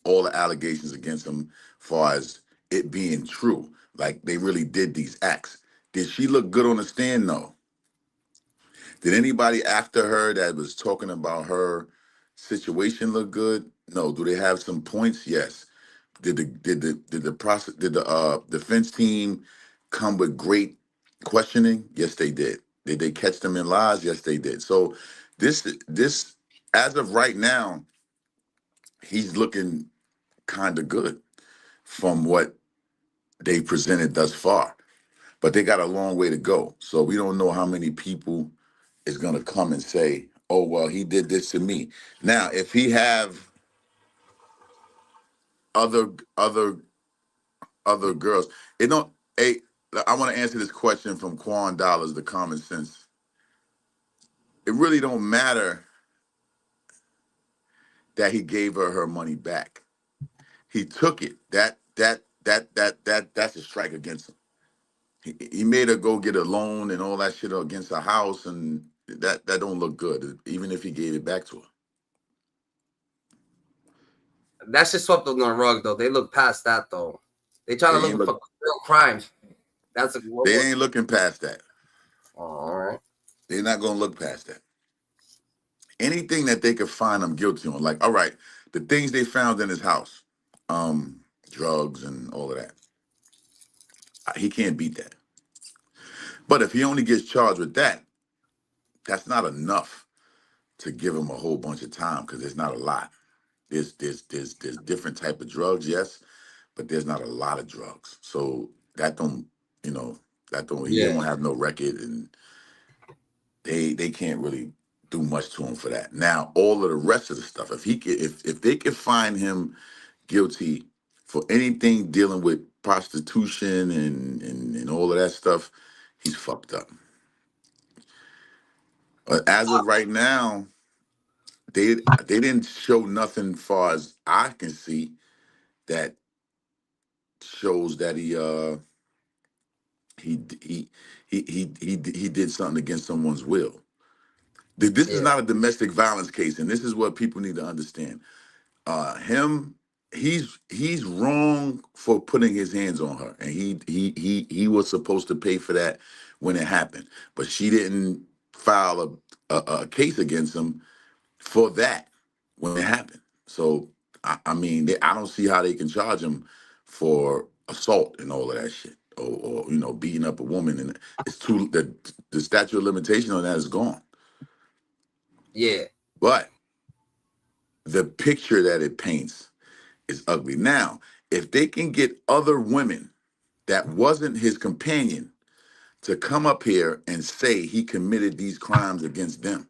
all the allegations against him, far as it being true. Like they really did these acts. Did she look good on the stand? No. Did anybody after her that was talking about her situation look good? No. Do they have some points? Yes. Did the defense team come with great questioning? Yes, they did. Did they catch them in lies? Yes, they did. So this as of right now, he's looking kind of good from what they presented thus far. But they got a long way to go. So we don't know how many people is gonna come and say, "Oh well, he did this to me." Now, if he have other girls, it don't. Hey, I want to answer this question from Quan Dollars, the common sense. It really don't matter that he gave her money back. He took it. That's a strike against him. He made her go get a loan and all that shit against her house, and that don't look good, even if he gave it back to her. That's just swept under the rug, though. They look past that, though. They trying to look for real crimes. They ain't looking past that. Oh, all right. They're not gonna look past that. Anything that they could find him guilty on, like, all right, the things they found in his house, drugs and all of that, he can't beat that. But if he only gets charged with that, that's not enough to give him a whole bunch of time, because there's not a lot. There's different type of drugs, yes, but there's not a lot of drugs. So that don't, he don't have no record, and they can't really do much to him for that. Now, all of the rest of the stuff, if they could find him guilty for anything dealing with prostitution and all of that stuff, he's fucked up. But as of right now, they didn't show nothing far as I can see that shows that he did something against someone's will. This is not a domestic violence case, and this is what people need to understand. He's wrong for putting his hands on her, and he was supposed to pay for that when it happened, but she didn't file a case against him for that when it happened. So I mean, I don't see how they can charge him for assault and all of that shit, or beating up a woman, and it's too the statute of limitation on that is gone. Yeah. But the picture that it paints is ugly. Now, if they can get other women that wasn't his companion to come up here and say he committed these crimes against them,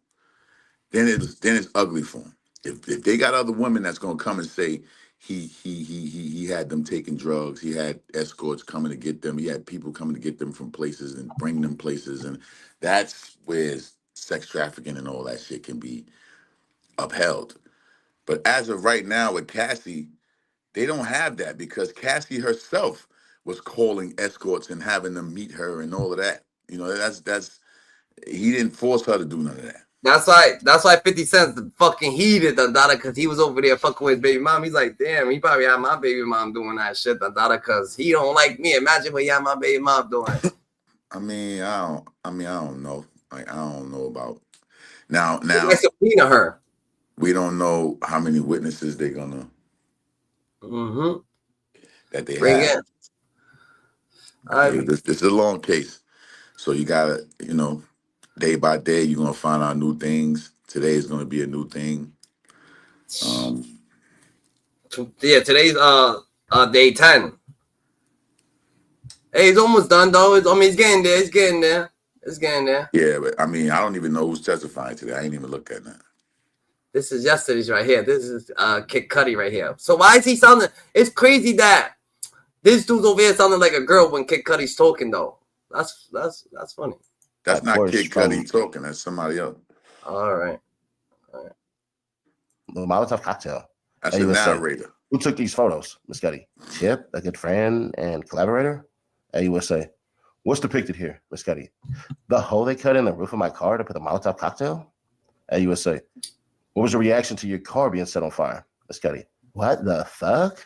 then it's ugly for him. If they got other women that's gonna come and say he had them taking drugs, he had escorts coming to get them, he had people coming to get them from places and bring them places, and that's where sex trafficking and all that shit can be upheld. But as of right now with Cassie, they don't have that, because Cassie herself was calling escorts and having them meet her and all of that. That's he didn't force her to do none of that. That's why 50 Cent's fucking heated, because he was over there fucking with his baby mom. He's like, damn, he probably had my baby mom doing that shit, because he don't like me. Imagine what he had my baby mom doing. I don't know. Like, I don't know about now. They subpoena her. We don't know how many witnesses they're gonna that they bring have. This is a long case, so you gotta, day by day, you're gonna find out new things. Today is gonna be a new thing. Today's day 10. Hey, it's almost done though. It's getting there. It's getting there. Yeah, but I mean, I don't even know who's testifying today. I ain't even looked at that. This is yesterday's right here. This is Kid Cudi right here. So why is he sounding? It's crazy that this dude's over here sounding like a girl when Kid Cudi's talking though. That's funny. That's not Kid Cudi talking. That's somebody else. All right. The Molotov cocktail. That's the narrator. Who took these photos, Miss Cuddy? Chip, a good friend and collaborator? AUSA. What's depicted here, Miss Cuddy? The hole they cut in the roof of my car to put the Molotov cocktail? AUSA. What was the reaction to your car being set on fire, Miss Cuddy? What the fuck?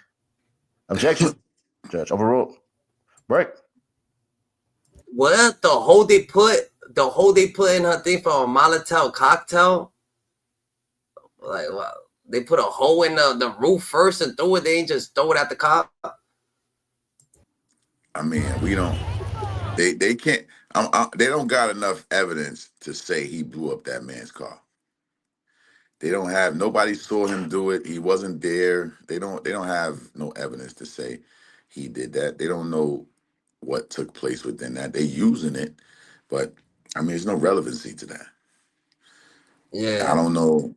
Objection. Judge, overruled. Break. What the hole they put in her thing for a Molotov cocktail? Like what? They put a hole in the roof first and throw it. They ain't just throw it at the cop. I mean, we don't. They can't. They don't got enough evidence to say he blew up that man's car. They don't have. Nobody saw him do it. He wasn't there. They don't have no evidence to say he did that. They don't know what took place within that. They using it, but I mean, there's no relevancy to that. Yeah. I don't know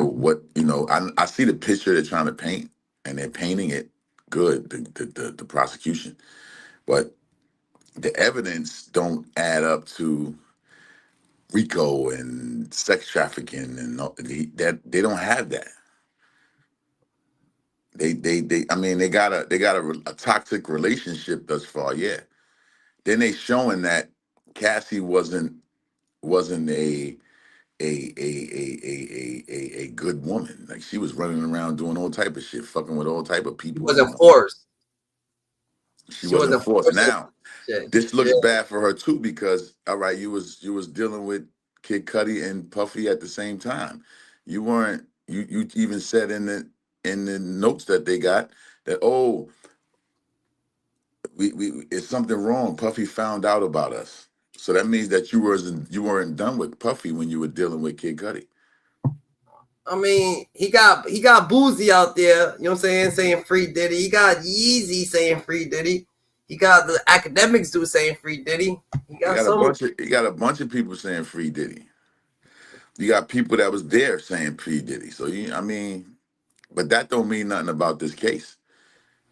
what, I see the picture they're trying to paint, and they're painting it good, the prosecution. But the evidence don't add up to RICO and sex trafficking and that they don't have that. They got a toxic relationship thus far, yeah. then they showing that Cassie wasn't a good woman. Like she was running around doing all type of shit, fucking with all type of She people, wasn't and forced. she She wasn't wasn't forced. forced. Now Shit. this Yeah. looks bad for her too, because all right, you was dealing with Kid Cudi and Puffy at the same time. You weren't. You even said in the notes that they got that, oh, we it's something wrong. Puffy found out about us. So that means that you weren't done with Puffy when you were dealing with Kid Cudi. I mean, he got Boosey out there, you know what I'm saying free Diddy. He got Yeezy saying free Diddy. He got the Akademiks do saying free Diddy. He got You got a bunch of people saying free Diddy. You got people that was there saying free Diddy. So I mean, but that don't mean nothing about this case.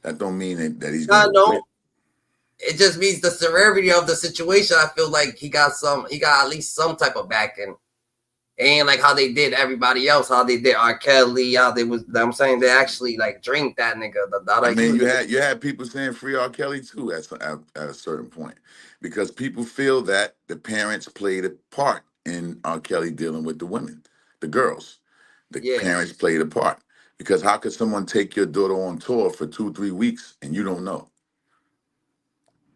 That don't mean that he's I gonna know. quit. It just means the severity of the situation. I feel like he got at least some type of backing. And like how they did everybody else, how they did R. Kelly, how they was, I'm saying they actually like drink that nigga. I mean, you had people saying free R. Kelly too at a certain point, because people feel that the parents played a part in R. Kelly dealing with the women, the girls. The parents played a part, because how could someone take your daughter on tour for 2-3 weeks and you don't know?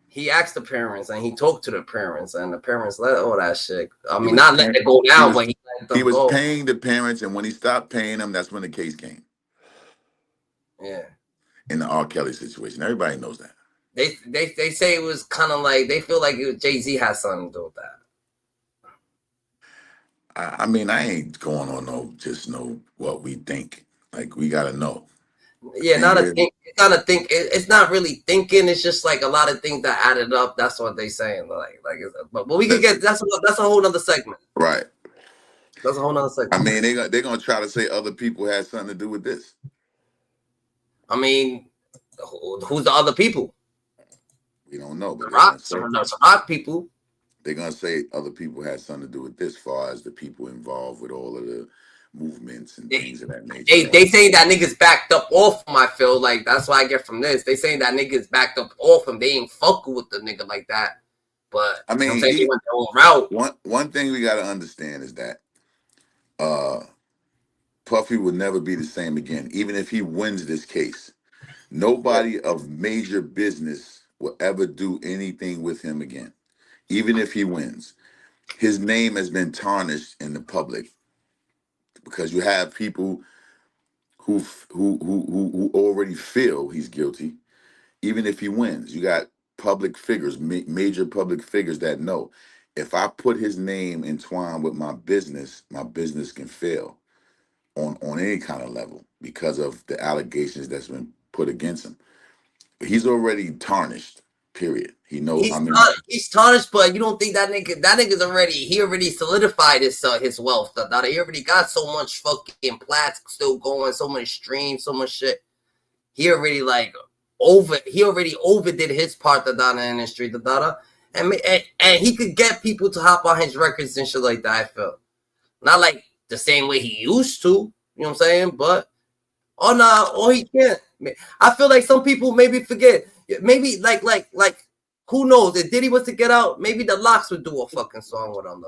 He asked the parents and he talked to the parents, and the parents let all that shit. I mean, not letting it go down, but he let them he was go. paying the parents, and when he stopped paying them, that's when the case came. Yeah. In the R. Kelly situation, everybody knows that. They say it was kind of like they feel like Jay-Z has something to do with that. I mean, I ain't going on just what we think. Like, we gotta know. Yeah, it's not really thinking. It's just like a lot of things that added up. That's what they saying. But we can get that's a whole nother segment. Right. That's a whole nother segment. I mean, they're gonna try to say other people had something to do with this. I mean, who's the other people? We don't know, but the rock people. They're gonna say other people had something to do with this, far as the people involved with all of the movements and things of that nature. They saying that niggas backed up off him. I feel like that's what I get from this. They saying that niggas backed up off him. They ain't fucking with the nigga like that. But I mean, I'm saying they went their own route. One thing we gotta understand is that Puffy will never be the same again, even if he wins this case. Nobody of major business will ever do anything with him again, even if he wins. His name has been tarnished in the public, because you have people who already feel he's guilty, even if he wins. You got public figures, major public figures that know, if I put his name entwined with my business can fail on any kind of level, because of the allegations that's been put against him. He's already tarnished. Period. He knows. He's tarnished, but you don't think that nigga's already solidified his wealth. He already got so much fucking plats still going, so many streams, so much shit. He already overdid his part in the industry, and he could get people to hop on his records and shit like that. I feel not like the same way he used to. You know what I'm saying? But he can't. I feel like some people maybe forget. Maybe like who knows? If Diddy was to get out, maybe the Locks would do a fucking song with him.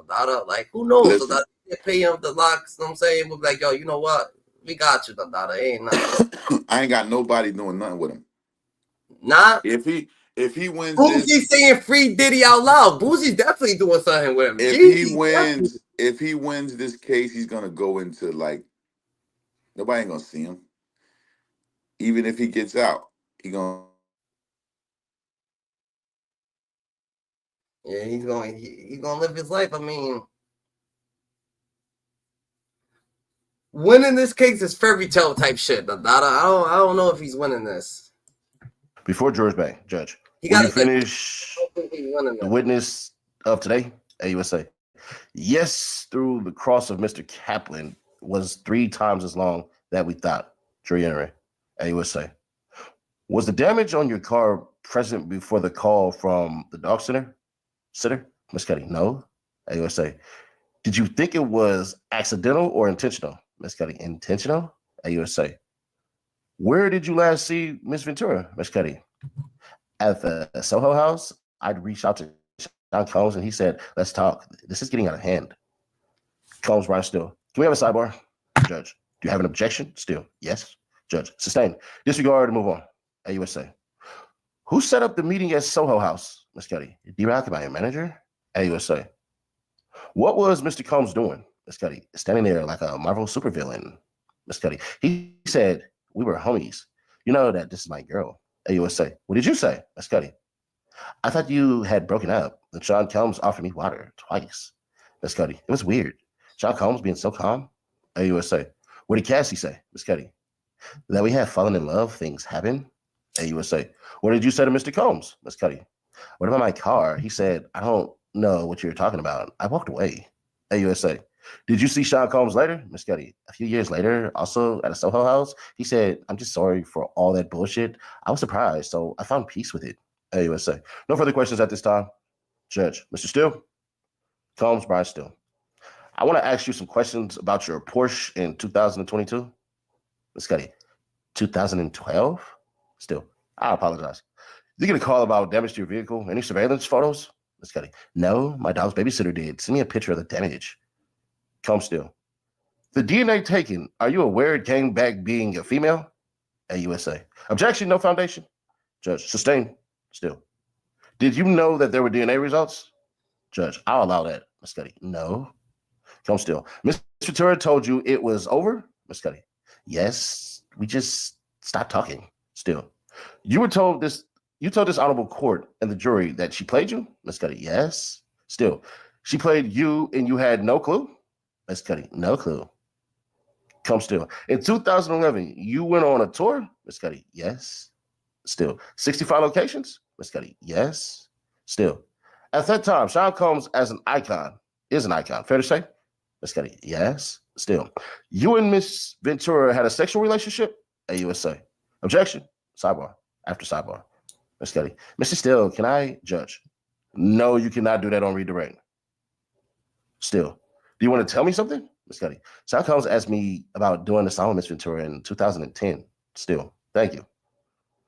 Like who knows? They pay him the Locks. You know what I'm saying? We'll be like, yo, you know what? We got you, Ain't nothing. I ain't got nobody doing nothing with him. Nah. If he wins Boosie's this, saying free Diddy out loud. Boosie's definitely doing something with him. If he wins this case, he's gonna go into like, nobody ain't gonna see him. Even if he gets out, he's gonna he's gonna live his life. I mean, winning this case is fairy tale type shit. I don't know if he's winning this. Before Judge, will you finish the witness of today at USA? Yes, through the cross of Mr. Kaplan was 3 times as long that we thought. Jury entry at USA. Was the damage on your car present before the call from the dog sitter? Miss Cuddy, no. At USA. Did you think it was accidental or intentional? Miss Cuddy, intentional? At USA. Where did you last see Miss Ventura, Miss Cuddy? At the Soho House I'd reached out to Sean Combs and he said, let's talk. This is getting out of hand. Combs, Brian Still. Can we have a sidebar? Judge, do you have an objection? Still, yes. Judge, sustain. Disregard and move on. AUSA. Who set up the meeting at Soho House, Ms. Cuddy? D-Rock, my manager? AUSA. What was Mr. Combs doing, Ms. Cuddy? Standing there like a Marvel supervillain, Ms. Cuddy. He said, we were homies. You know that this is my girl. AUSA. What did you say, Ms. Cuddy? I thought you had broken up. And Sean Combs offered me water twice, Ms. Cuddy. It was weird. Sean Combs being so calm. AUSA. What did Cassie say, Ms. Cuddy? That we have fallen in love, things happen. AUSA. What did you say to Mr. Combs, Ms. Cuddy? What about my car? He said, I don't know what you're talking about. I walked away. AUSA. Did you see Sean Combs later, Ms. Cuddy? A few years later, also at a Soho house, he said, I'm just sorry for all that bullshit. I was surprised, so I found peace with it. AUSA. No further questions at this time. Judge, Mr. Still? Combs, Brian Still. I want to ask you some questions about your Porsche in 2022. Ms. Cuddy. 2012? Still. I apologize. Did you get a call about damage to your vehicle? Any surveillance photos? Ms. Cuddy. No, my dog's babysitter did. Send me a picture of the damage. Combs Still. The DNA taken, are you aware it came back being a female? AUSA. Objection, no foundation. Judge, sustain. Still. Did you know that there were DNA results? Judge, I'll allow that. Ms. Cuddy. No. Combs Still. Ms. Ventura told you it was over? Ms. Cuddy. Yes, we just stopped talking. Still. You told this honorable court and the jury that she played you? Ms. Cuddy. Yes. Still. She played you and you had no clue? Ms. Cuddy. No clue. Combs Still. In 2011, you went on a tour? Ms. Cuddy. Yes. Still. 65 locations? Ms. Cuddy. Yes. Still. At that time, Sean Combs as an icon is an icon. Fair to say? Ms. Cuddy. Yes. Still. You and Ms. Ventura had a sexual relationship? AUSA. Objection. Sidebar. After sidebar. Ms. Cuddy. Mr. Still, can I judge? No, you cannot do that on redirect. Still. Do you want to tell me something? Ms. Cuddy. Sean Combs asked me about doing the song with Ms. Ventura in 2010. Still. Thank you.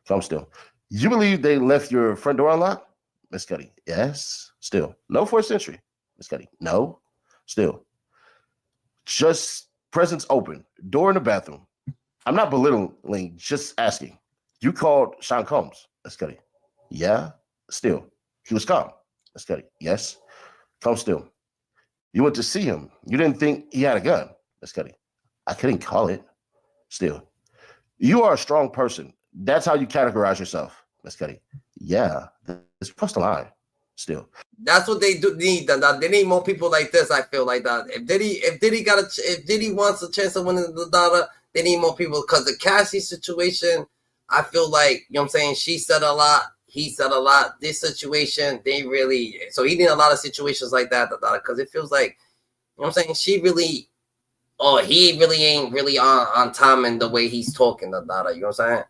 Combs Still. You believe they left your front door unlocked? Ms. Cuddy. Yes. Still. No fourth century. Ms. Cuddy. No. Still. Just presents open. Door in the bathroom. I'm not belittling, just asking. You called Sean Combs, Ms. Cuddy. Yeah. Still. He was calm. Ms. Cuddy. Yes. Combs Still. You went to see him. You didn't think he had a gun, Ms. Cuddy. I couldn't call it. Still. You are a strong person. That's how you categorize yourself, Ms. Cuddy. Yeah. It's crossed the line. Still. That's what they do need. They need more people like this. I feel like that. If Diddy wants a chance of winning the dollar, they need more people. Because the Cassie situation, I feel like, you know what I'm saying, she said a lot, he said a lot. This situation, so he need a lot of situations like that, because it feels like, you know what I'm saying, he really ain't really on time in the way he's talking, you know what I'm saying?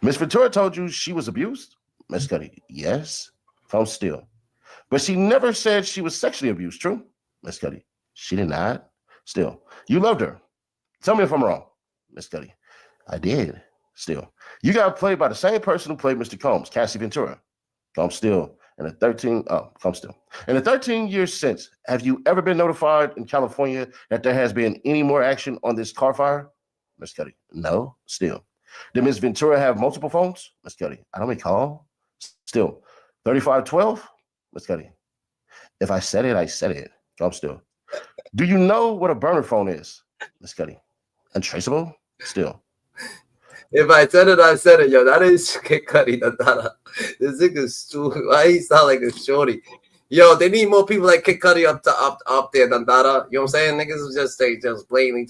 Ms. Ventura told you she was abused? Ms. Cuddy. Yes. Combs Still. But she never said she was sexually abused, true? Ms. Cuddy. She did not. Still. You loved her. Tell me if I'm wrong. Ms. Cuddy. I did. Still. You got played by the same person who played Mr. Combs, Cassie Ventura. Combs Still. In the 13 years since, have you ever been notified in California that there has been any more action on this car fire? Ms. Cuddy. No. Still. Did Ms. Ventura have multiple phones? Ms. Cuddy. I don't recall. Still. 3512? Ms. Cuddy. If I said it, I said it. Combs Still. Do you know what a burner phone is? Ms. Cuddy. Untraceable? Still. If I said it, I said it, yo. That is Kid Cudi. This nigga's stupid. Why he sound like a shorty? Yo, they need more people like Kid Cudi up there, Dandara. You know what I'm saying? Niggas just blatantly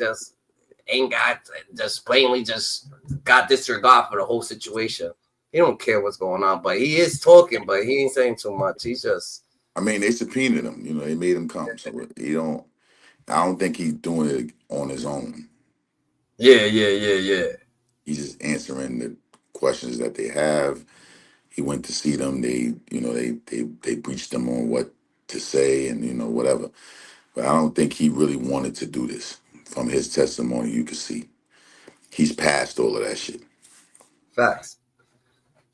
got disregard for the whole situation. He don't care what's going on, but he is talking, but he ain't saying too much. He's just. I mean, they subpoenaed him. You know, they made him come. So I don't think he's doing it on his own. Yeah. He's just answering the questions that they have. He went to see them. They briefed them on what to say and whatever. But I don't think he really wanted to do this. From his testimony, you can see he's past all of that shit. Facts.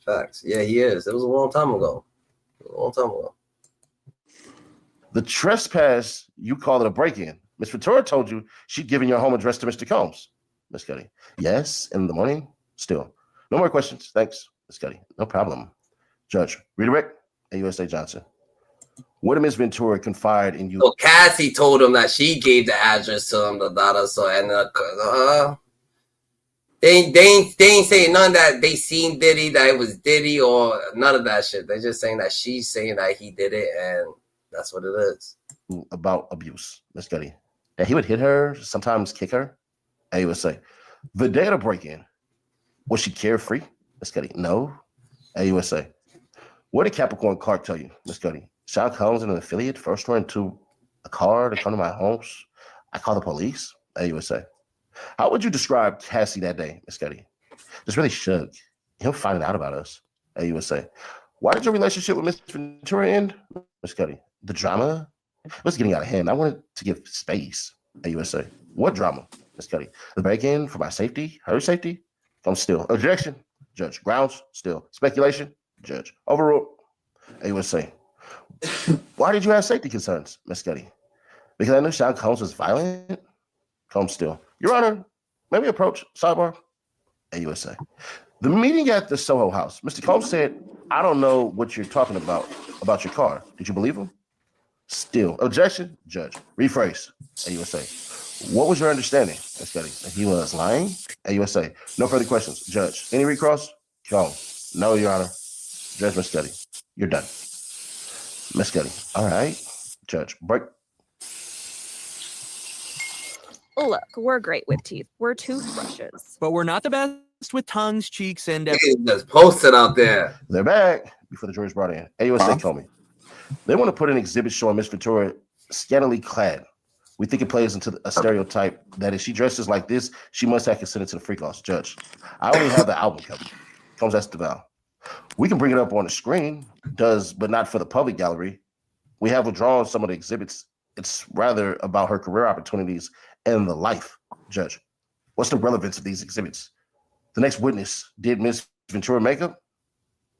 Facts. Yeah, he is. It was a long time ago. The trespass, you call it a break-in. Miss Ventura told you she'd given your home address to Mr. Combs. Miss Cuddy. Yes, in the morning. Still. No more questions. Thanks, Miss Cuddy. No problem. Judge, redirect. AUSA Johnson. What did Miss Ventura confide in you? So Cassie told him that she gave the address to him, so and they ain't saying none that they seen Diddy, that it was Diddy or none of that shit. They're just saying that she's saying that he did it, and that's what it is. About abuse, Miss Cuddy. That he would hit her, sometimes kick her. AUSA. The day of the break-in, was she carefree? Miss Cuddy. No. AUSA. What did Capricorn Clark tell you, Miss Cuddy? Sean Combs and an affiliate first went into a car to come to my house. I called the police. AUSA. How would you describe Cassie that day, Miss Cuddy? Just really shook. Him finding out about us. AUSA. Why did your relationship with Miss Ventura end, Miss Cuddy? The drama? It was getting out of hand. I wanted to give space. AUSA. What drama, Miss Cuddy? The break-in for my safety, her safety? I'm still. Objection. Judge. Grounds? Still. Speculation? Judge. Overruled. AUSA. Why did you have safety concerns, Miss Cuddy? Because I knew Sean Combs was violent? Combs still. Your Honor, may we approach sidebar? AUSA. The meeting at the Soho House. Mr. Combs said, I don't know what you're talking about your car. Did you believe him? Still. Objection. Judge. Rephrase. AUSA. What was your understanding, Miss Cuddy? That he was lying? AUSA. No further questions. Judge. Any recross? Combs. No, Your Honor. Judge Miss Cuddy. You're done. Miss Cuddy. All right. Judge. Break. Look, we're great with teeth. We're toothbrushes. But we're not the best with tongues, cheeks, and just posted out there. They're back before the jury's brought in. AUSA told me. They want to put an exhibit showing Miss Ventura scantily clad. We think it plays into a stereotype that if she dresses like this, she must have consented to the freak offs. Judge. I only have the album cover. Comes that's the vow. We can bring it up on the screen, but not for the public gallery. We have withdrawn some of the exhibits. It's rather about her career opportunities and the life. Judge. What's the relevance of these exhibits? The next witness, did Miss Ventura makeup?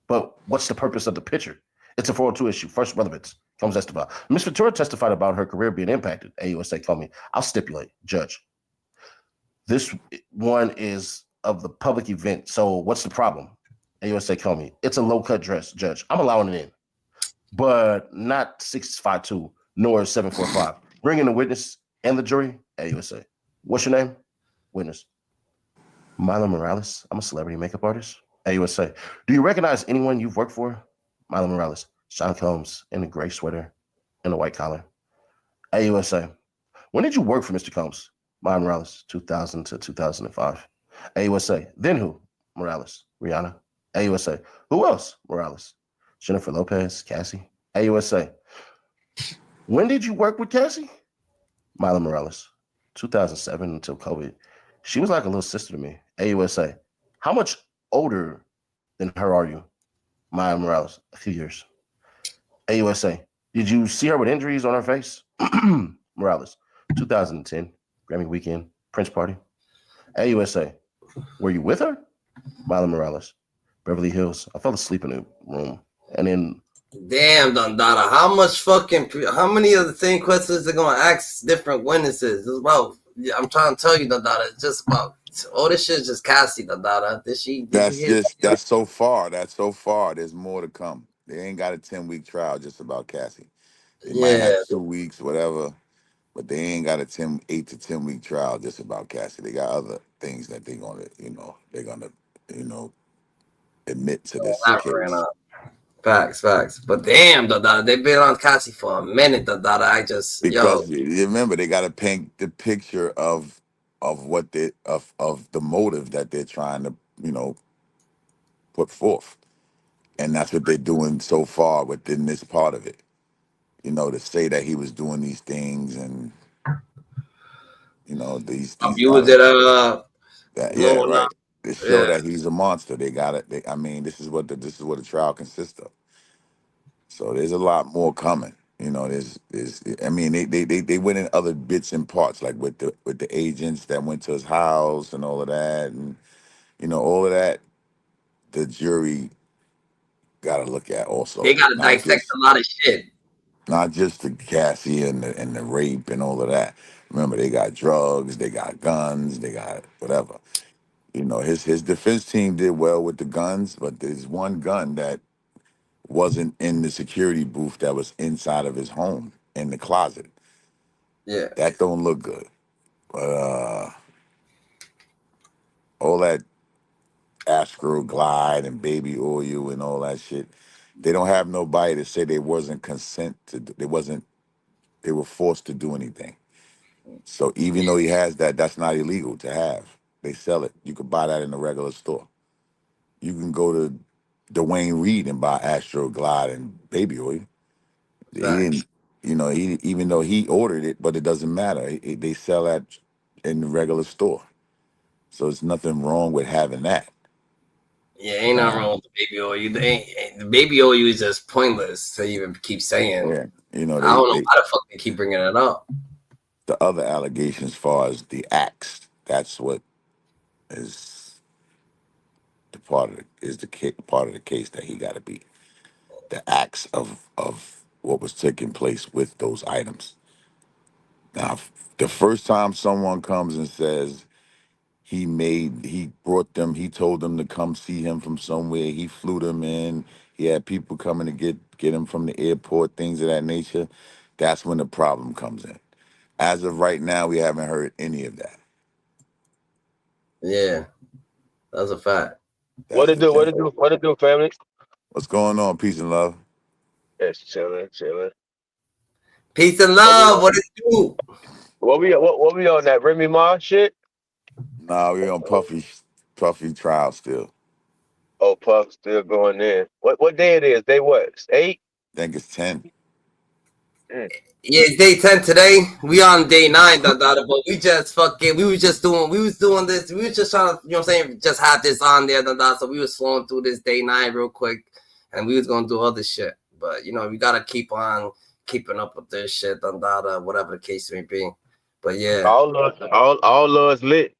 But what's the purpose of the picture? It's a 402 issue. First relevance. Comes Esteban. Miss Ventura testified about her career being impacted. AUSA told me. I'll stipulate. Judge. This one is of the public event. So what's the problem? AUSA told me. It's a low-cut dress, Judge. I'm allowing it in. But not 652 nor 745. Bring in the witness and the jury. AUSA. What's your name? Witness. Milo Morales. I'm a celebrity makeup artist. AUSA. Do you recognize anyone you've worked for? Milo Morales. Sean Combs in a gray sweater and a white collar. AUSA. When did you work for Mr. Combs? Milo Morales. 2000 to 2005. AUSA. Then who? Morales. Rihanna. AUSA. Who else? Morales. Jennifer Lopez. Cassie. AUSA. When did you work with Cassie? Milo Morales. 2007 until COVID. She was like a little sister to me. AUSA. How much older than her are you? Maya Morales. A few years. AUSA. Did you see her with injuries on her face? Morales. 2010. Grammy weekend. Prince party. AUSA. Were you with her? Milo Morales. Beverly Hills. I fell asleep in the room. And then damn, Dundada, how many of the same questions are gonna ask different witnesses? It's about, I'm trying to tell you, Dundada, it's just about all this shit is just Cassie, Dundada. That's so far. That's so far. There's more to come. They ain't got a 10-week trial just about Cassie. They might have 2 weeks, whatever, but they ain't got a 8 to 10 week trial just about Cassie. They got other things that they're gonna admit to this case. Facts. But damn, Dada, they've been on Cassie for a minute, Dada. Because you remember they got to paint the picture of what of the motive that they're trying to put forth, and that's what they're doing so far within this part of it. To say that he was doing these things and these abuse it. Right. To show that he's a monster, they got it. This is what the trial consists of. So there's a lot more coming. They went in other bits and parts, like with the agents that went to his house and all of that, and all of that. The jury gotta look at also. They gotta dissect a lot of shit. Not just the Cassie and the rape and all of that. Remember, they got drugs, they got guns, they got whatever. You know, his defense team did well with the guns, but there's one gun that wasn't in the security booth that was inside of his home in the closet. Yeah. That don't look good. But all that Astro Glide and baby oil and all that shit, they don't have nobody to say they wasn't consent to. They wasn't. They were forced to do anything. So even though he has that, that's not illegal to have. They sell it. You could buy that in a regular store. You can go to Dwayne Reed and buy Astro Glide and baby oil. He didn't, you know, he even though he ordered it, but it doesn't matter. They sell that in the regular store. So there's nothing wrong with having that. Yeah, ain't nothing wrong with the baby oil. The baby oil is just pointless to even keep saying. Yeah, you know, I don't know why the fuck they keep bringing it up. The other allegations, as far as the acts, that's what is the part of part of the case that he got to be. The acts of what was taking place with those items. Now, the first time someone comes and says he brought them, he told them to come see him from somewhere, he flew them in, he had people coming to get him from the airport, things of that nature, that's when the problem comes in. As of right now, we haven't heard any of that. Yeah, that's a fact. What it do? What it do? What it do, family? What's going on? Peace and love. It's chilling, chilling. Peace and love. What it do? What we on that Remy Ma shit? Nah, we on Puffy trial still. Oh, Puff still going in. What day it is? Day what? 8? I think it's 10. Yeah, it's day 10 today. We on day 9, but we just fucking, we was doing this. We was just trying to, you know what I'm saying, just have this on there, so we was flowing through this day 9 real quick, and we was gonna do other shit. But, you know, we gotta keep on keeping up with this shit, whatever the case may be. But yeah. All love's lit.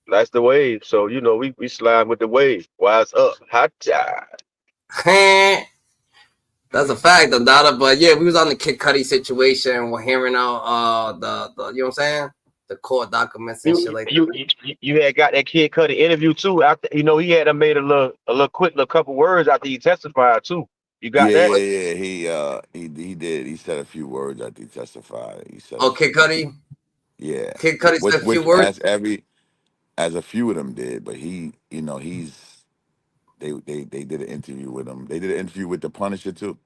That's the wave. So, you know, we slide with the wave. Wise up. Hot job. That's a fact, but yeah, we was on the Kid Cudi situation. We're hearing out the you know what I'm saying, the court documents and shit like that. You had got that Kid Cudi interview too. After, you know, he had made a little quick little couple words after he testified too. You got that? Yeah. He did. He said a few words after he testified. He said, Kid Cudi. Yeah, Kid Cudi said a few words. As a few of them did, but he, you know, they did an interview with him. They did an interview with the Punisher too.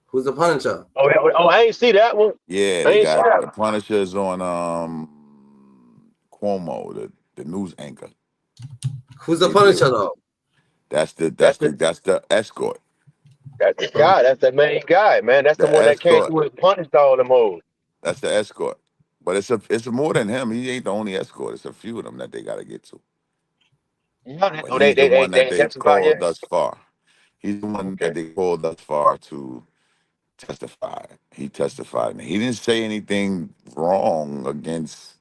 Who's the Punisher? Oh, I ain't see that one. Yeah, they got the Punisher's on Cuomo, the news anchor. Who's the Punisher though? That's the escort. That's the guy. That's the main guy, man. That's the one that came through and punished all the modes. That's the escort. But it's more than him. He ain't the only escort. It's a few of them that they got to get to. But he's the one that they've called thus far. He's the one that they called thus far to testify. He testified. And he didn't say anything wrong against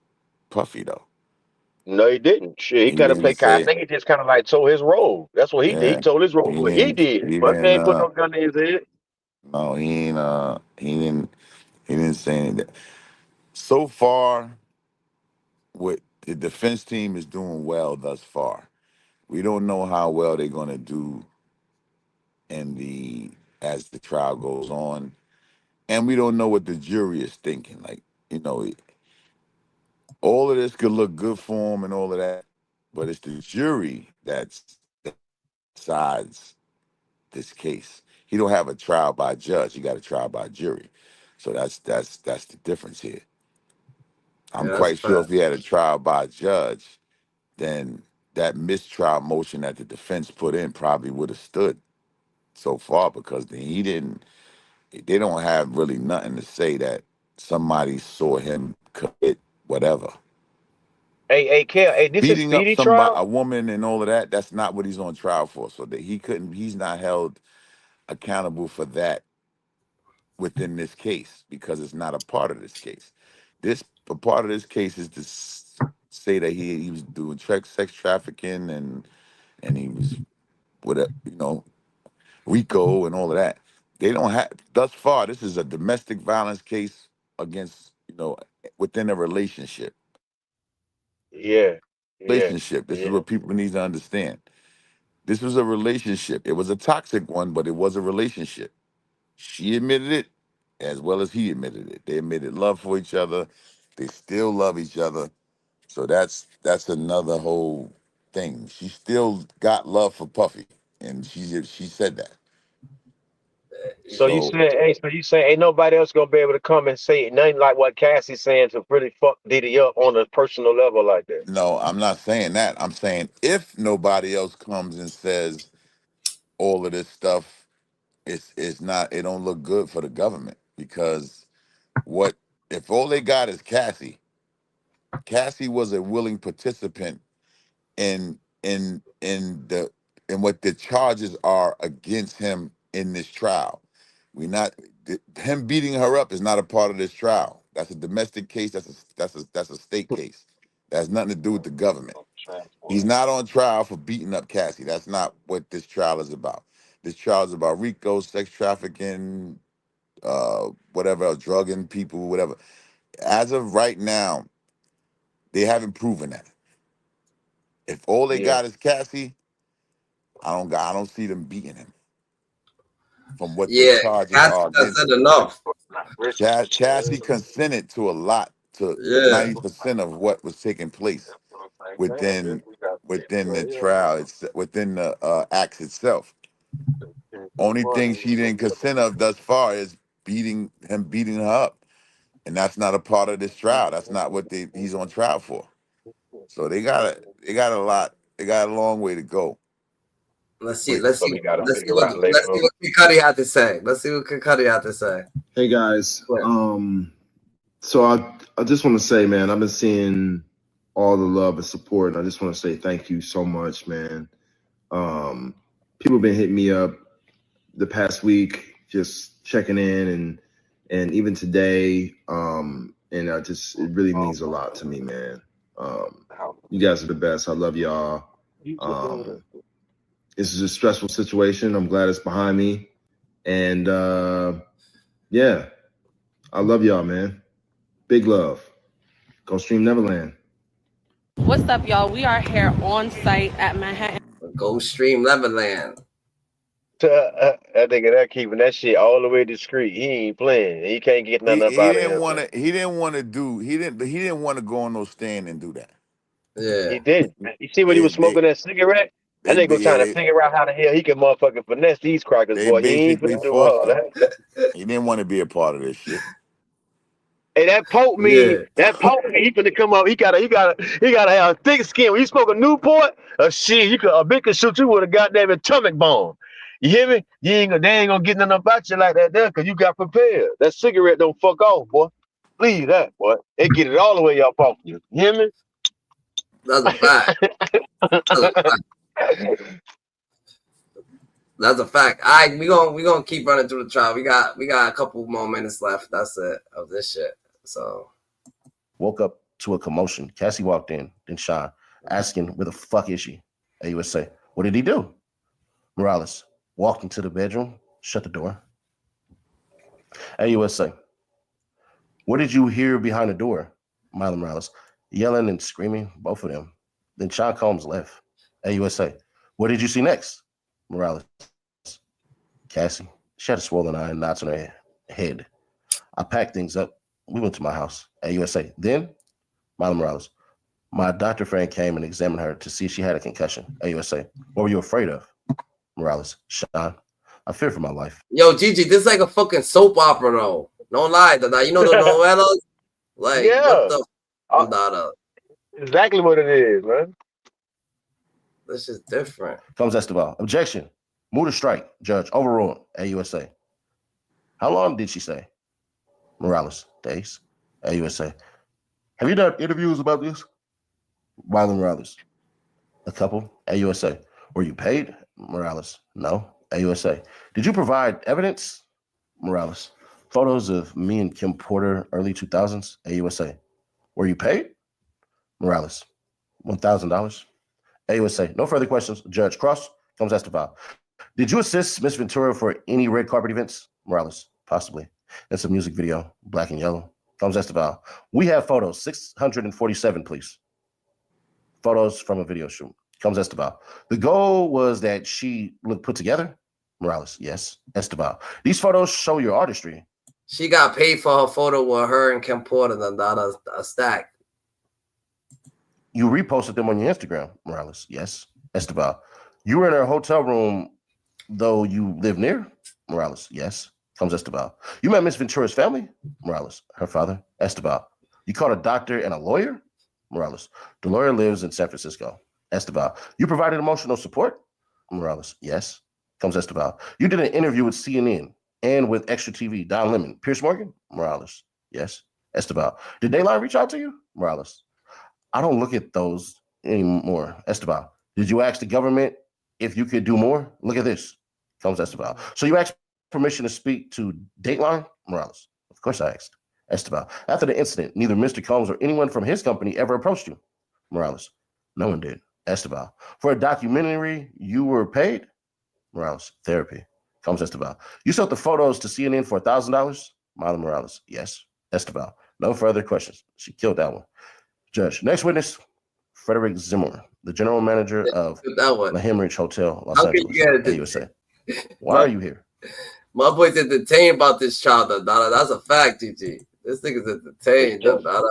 Puffy, though. No, he didn't. Shit, he kind of played. I think he just kind of like told his role. That's what he did. He told his role. What he did. But they ain't put no gun in his head. No, he ain't. He didn't say anything. So far, what the defense team is doing well thus far. We don't know how well they're going to do as the trial goes on, and we don't know what the jury is thinking. Like, you know, all of this could look good for him and all of that, but it's the jury that decides this case. He don't have a trial by judge. He got a trial by jury. So that's the difference here. I'm quite sure if he had a trial by judge, then that mistrial motion that the defense put in probably would have stood so far, because they don't have really nothing to say that somebody saw him commit whatever. Hey, Kel, hey, this is Beating up speedy somebody, trial? a woman and all of that, that's not what he's on trial for. So that he's not held accountable for that within this case, because it's not a part of this case. A part of this case is to say that he was doing sex trafficking and he was whatever, you know, RICO and all of that. They don't have, thus far, this is a domestic violence case against, within a relationship. Yeah. Relationship. This is what people need to understand. This was a relationship. It was a toxic one, but it was a relationship. She admitted it as well as he admitted it. They admitted love for each other. They still love each other. So that's another whole thing. She still got love for Puffy, and she said that. So you So saying, hey, so you saying ain't nobody else gonna be able to come and say nothing like what Cassie's saying to really fuck Diddy up on a personal level like that? no, I'm not saying that. I'm saying if nobody else comes and says all of this stuff, it's not. It don't look good for the government because what if all they got is Cassie? Cassie was a willing participant in what the charges are against him in this trial. Him beating her up is not a part of this trial. That's a domestic case. That's a state case. That has nothing to do with the government. He's not on trial for beating up Cassie. That's not what this trial is about. This trial is about RICO, sex trafficking, whatever else, drugging people, whatever. As of right now, they haven't proven that. If all they got is Cassie, I don't see them beating him from what the charges Cassie are has against said him. enough. Cassie consented to a lot, to 90% of what was taking place within the trial. It's within the acts itself. Only thing she didn't consent of thus far is beating her up, and that's not a part of this trial. That's not what he's on trial for. So they got a long way to go. Let's see So we gotta figure what out later on. Kid Cudi had to say. Let's see what Kid Cudi had to say. Hey guys, so I just want to say, man, I've been seeing all the love and support, and I just want to say thank you so much, man. People have been hitting me up the past week, just checking in, and even today, and it really means a lot to me, man. You guys are the best. I love y'all. This is a stressful situation. I'm glad it's behind me, and yeah, I love y'all, man. Big love. Go stream Neverland. What's up, y'all? We are here on site at Manhattan. Go stream Neverland. That nigga that keeping that shit all the way discreet. He ain't playing. He can't get nothing up out of him. He didn't want to go on no stand and do that. Yeah. He didn't. You see when he was smoking that cigarette? That nigga was trying to figure out how the hell he can motherfucking finesse these crackers, boy. He ain't finna do all that. He didn't want to be a part of this shit. Hey, that poke me, he finna come up. He gotta have thick skin. When you smoke a Newport, a bitch can shoot you with a goddamn atomic bomb. You hear me? They ain't gonna get nothing about you like that there, cause you got prepared. That cigarette don't fuck off, boy. Leave that, boy. They get it all the way up off you. You hear me? That's a fact. That's a fact. All right, we gonna keep running through the trial. We got a couple more minutes left. That's it of this shit. So woke up to a commotion. Cassie walked in, then Sean, asking where the fuck is she? AUSA. What did he do? Morales walked into the bedroom, shut the door. AUSA. What did you hear behind the door? Milo Morales. Yelling and screaming, both of them. Then Sean Combs left. AUSA. What did you see next? Morales. Cassie. She had a swollen eye and knots on her head. I packed things up. We went to my house. AUSA. Then, Milo Morales. My doctor friend came and examined her to see if she had a concussion. AUSA. What were you afraid of? Morales. Sean. I fear for my life. Yo, Gigi, this is like a fucking soap opera, though. No lie, you know the novellas? Like, what the exactly what it is, man. This is different. Comes Esteval. Objection. Move to strike. Judge. Overruled. AUSA. How long did she say? Morales. Days. AUSA. Have you done interviews about this? Milo Morales. A couple. AUSA. Were you paid? Morales. No. AUSA. Did you provide evidence? Morales. Photos of me and Kim Porter, early 2000s. AUSA. Were you paid? Morales. $1,000. AUSA. No further questions. Judge Cross. Comes Esteval. Did you assist Miss Ventura for any red carpet events? Morales, possibly. That's a music video, black and yellow. Comes Esteval. We have photos, 647, please. Photos from a video shoot. Comes Esteval. The goal was that she looked put together. Morales, yes. Esteval. These photos show your artistry. She got paid for her photo with her and Kim Porter and not a stack. You reposted them on your Instagram, Morales. Yes. Esteval. You were in her hotel room, though you live near? Morales. Yes. Comes Esteval. You met Miss Ventura's family? Morales. Her father. Esteval. You called a doctor and a lawyer? Morales. The lawyer lives in San Francisco. Esteval. You provided emotional support? Morales. Yes. Comes Esteval. You did an interview with CNN and with Extra TV, Don Lemon. Pierce Morgan? Morales. Yes. Esteval. Did Dayline reach out to you? Morales. I don't look at those anymore. Esteval. Did you ask the government if you could do more? Look at this. Comes Esteval. So you asked permission to speak to Dateline? Morales. Of course I asked. Esteval. After the incident, neither Mr. Combs or anyone from his company ever approached you? Morales. No one did. Esteval. For a documentary, you were paid? Morales. Therapy. Comes Esteval. You sold the photos to CNN for $1,000? Marlon Morales. Yes. Esteval. No further questions. She killed that one. Judge. Next witness, Frederick Zimmer, the general manager of the Hemorrhage Hotel, Los Angeles, USA. Why are you here? My boy's entertained about this child, Dada. That's a fact, GG. This nigga's entertained, Dada.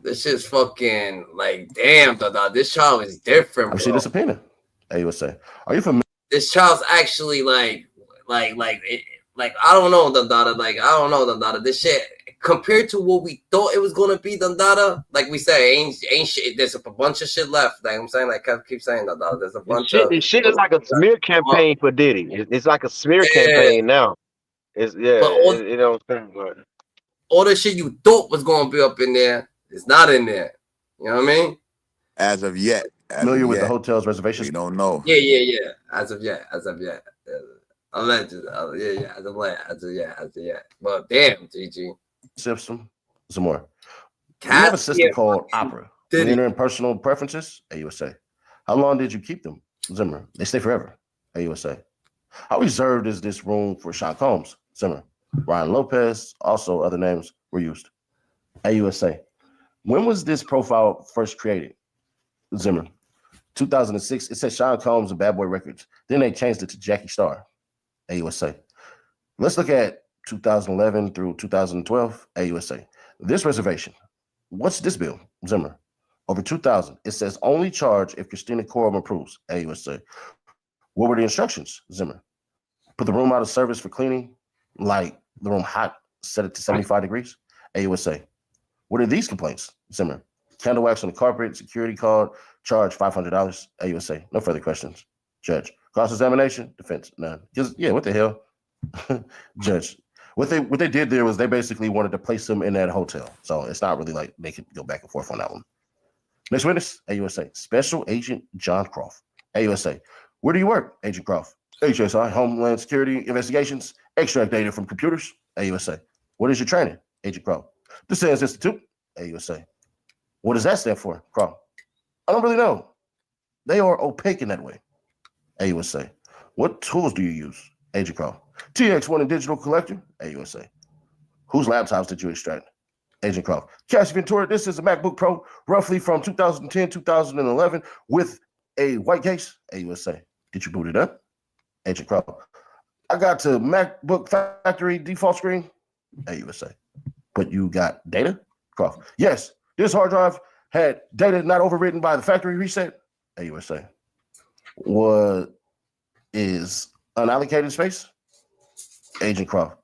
This shit's fucking like, damn, Dada. This child is different, bro. I've seen this opinion, USA. Are you familiar? This child's actually like I don't know, Dada. Like, I don't know, Dada. This shit, compared to what we thought it was gonna be, Dada. Like we say, ain't shit. There's a bunch of shit left. Like I'm saying, like I keep saying, Dada. There's a bunch of shit is like a smear campaign for Diddy. It's like a smear campaign now. It's you know what I'm saying. But all the shit you thought was gonna be up in there is not in there. You know what I mean? As of yet. Familiar with the hotel's reservations? We don't know. Yeah. As of yet. Allegedly. As of yet. But damn, GG. Simpson, some more. We have a system called Opera. We enter in personal preferences, AUSA. How long did you keep them? Zimmer. They stay forever, AUSA. How reserved is this room for Sean Combs? Zimmer. Ryan Lopez, also other names were used. AUSA. When was this profile first created? Zimmer. 2006. It said Sean Combs and Bad Boy Records. Then they changed it to Jackie Star. AUSA. Let's look at 2011 through 2012. AUSA. This reservation. What's this bill? Zimmer. Over 2,000. It says only charge if Christina Corum approves. AUSA. What were the instructions? Zimmer. Put the room out of service for cleaning, like the room hot, set it to 75 degrees. AUSA. What are these complaints? Zimmer. Candle wax on the carpet, security card, charge $500. AUSA. No further questions. Judge. Cross-examination? Defense. None. Just, what the hell? Judge. What they did there was they basically wanted to place him in that hotel. So it's not really like they could go back and forth on that one. Next witness, AUSA. Special Agent John Croft. AUSA. Where do you work, Agent Croft? HSI, Homeland Security Investigations. Extract data from computers. AUSA. What is your training, Agent Croft? The SANS Institute. AUSA. What does that stand for, Croft? I don't really know. They are opaque in that way. AUSA. What tools do you use, Agent Croft? TX1 and digital collector. AUSA. Whose laptops did you extract? Agent Croft. Cassie Ventura, this is a MacBook Pro, roughly from 2010, 2011, with a white case. AUSA. Did you boot it up? Agent Croft. I got to MacBook factory default screen. AUSA. But you got data? Croft. Yes. This hard drive had data not overwritten by the factory reset. AUSA. What is unallocated space? Agent Croft.